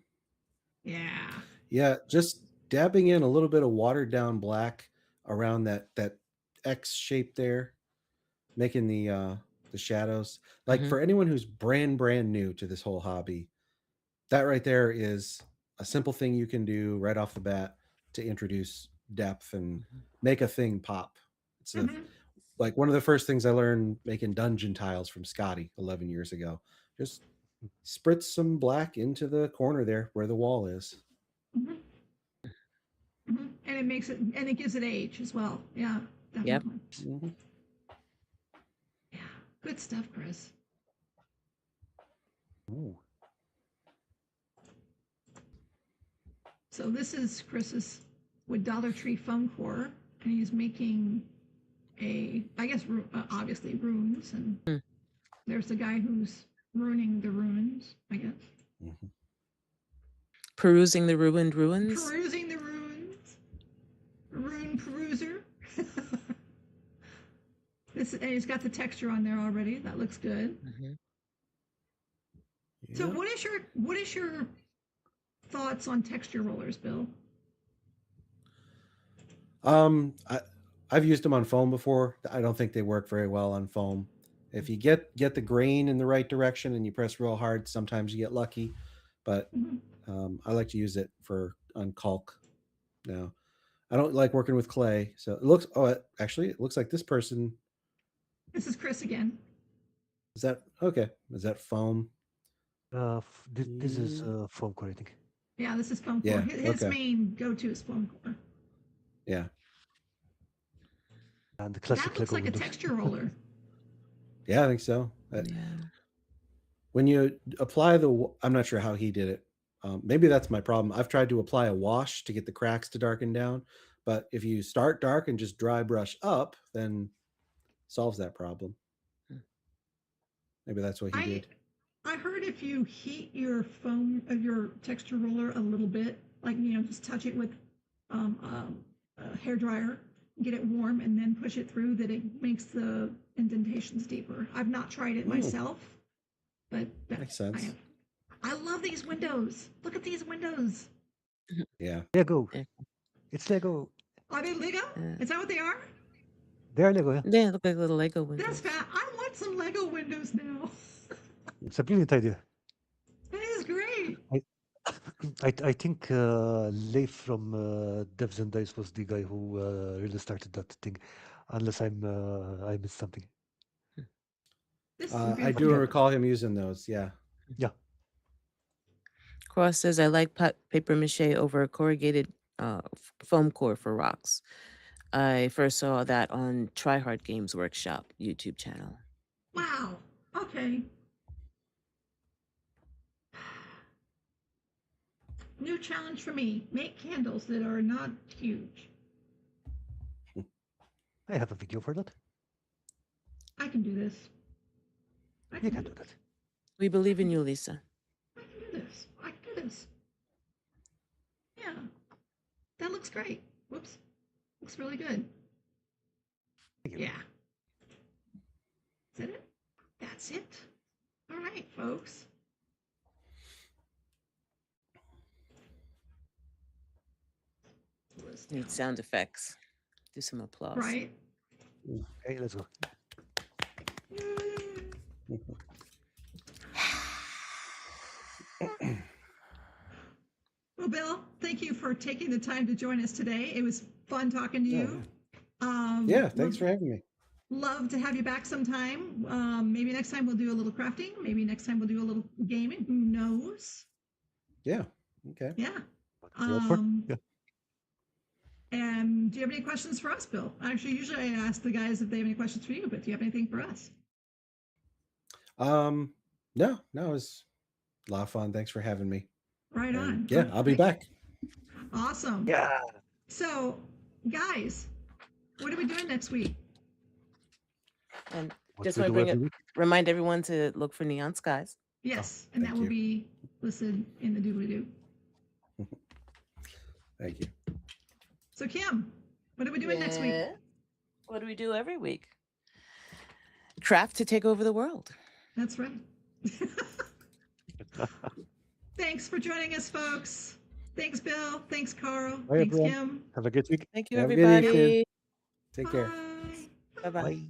Yeah.
Yeah, just dabbing in a little bit of watered down black around that X shape there, making the shadows. Like
Mhm.
for anyone who's brand new to this whole hobby, that right there is a simple thing you can do right off the bat to introduce depth and make a thing pop. It's like one of the first things I learned making dungeon tiles from Scotty 11 years ago. Just spritz some black into the corner there where the wall is.
And it makes it, and it gives it age as well. Yeah,
Yep.
definitely. Yeah, good stuff, Chris.
Ooh.
So this is Chris's with Dollar Tree foam core, and he's making I guess, obviously runes, and there's the guy who's ruining the ruins, I guess.
Perusing the ruined ruins.
Perusing the ruins. Rune peruser. And he's got the texture on there already. That looks good. So what is your thoughts on texture rollers, Bill?
I've used them on foam before. I don't think they work very well on foam. If you get the grain in the right direction and you press real hard, sometimes you get lucky. But I like to use it on caulk. Now, I don't like working with clay. So it looks. Actually, it looks like this person.
This is Chris again.
Is that okay? Is that foam?
This is foam core, I think.
Yeah, this is foam core.
Yeah,
His
okay.
main go-to is foam core.
Yeah.
And the classic
That looks
Lego
like a
windows.
texture roller.
Yeah, I think so.
Yeah.
When you apply I'm not sure how he did it. Maybe that's my problem. I've tried to apply a wash to get the cracks to darken down, But if you start dark and just dry brush up, then solves that problem. Maybe that's what he did.
I heard if you heat your foam of your texture roller a little bit, like just touch it with a hair dryer, get it warm, and then push it through, that it makes the indentations deeper. I've not tried it myself, but
Makes sense.
I love these windows. Look at these windows.
Yeah.
Lego.
Yeah.
It's Lego.
Are they Lego?
Yeah.
Is that what they are?
They're Lego, yeah.
They look like little Lego windows.
That's fat. I want some Lego windows now.
It's a brilliant idea.
That is great.
I think Leif from Devs and Dice was the guy who really started that thing, unless I missed something.
This is
I
beautiful.
do recall him using those. Yeah.
Yeah.
Cross says, I like paper mache over a corrugated foam core for rocks. I first saw that on Try Hard Games Workshop YouTube channel.
Wow. Okay. New challenge for me. Make candles that are not huge.
I have a video for that.
I can do this. I
You
can
can
do
do that.
We believe in you, Lisa.
I can do this. I can do this. Yeah. That looks great. Whoops. Looks really good.
Thank you.
Yeah. Is that it? That's it. All right, folks.
Need sound effects. Do some applause.
Right.
Okay, let's go.
Yay. Well, Bill, thank you for taking the time to join us today. It was fun talking to you.
Yeah. Thanks for having me.
Love to have you back sometime. Maybe next time we'll do a little crafting. Maybe next time we'll do a little gaming. Who knows?
Yeah. Okay.
Yeah.
Go for it. Yeah.
And do you have any questions for us, Bill? Actually, usually I ask the guys if they have any questions for you, but do you have anything for us?
No, it was a lot of fun. Thanks for having me.
Right
And
on.
yeah, I'll be back.
Awesome.
Yeah.
So, guys, what are we doing next week?
And
What
just
we
want to
do
bring
every
it,
week.
remind everyone to look for Neon Skies.
Yes, and that
thank
will
you.
be listed in the doobly-doo.
Thank you.
So, Kim, what are we doing next week?
Yeah. What do we do every week? Craft to take over the world.
That's right. Thanks for joining us, folks. Thanks, Bill. Thanks, Karl.
Bye,
Thanks,
everyone.
Kim.
Have a good week.
Thank you,
Have a good
everybody.
Take care.
Bye.
Bye-bye.
Bye.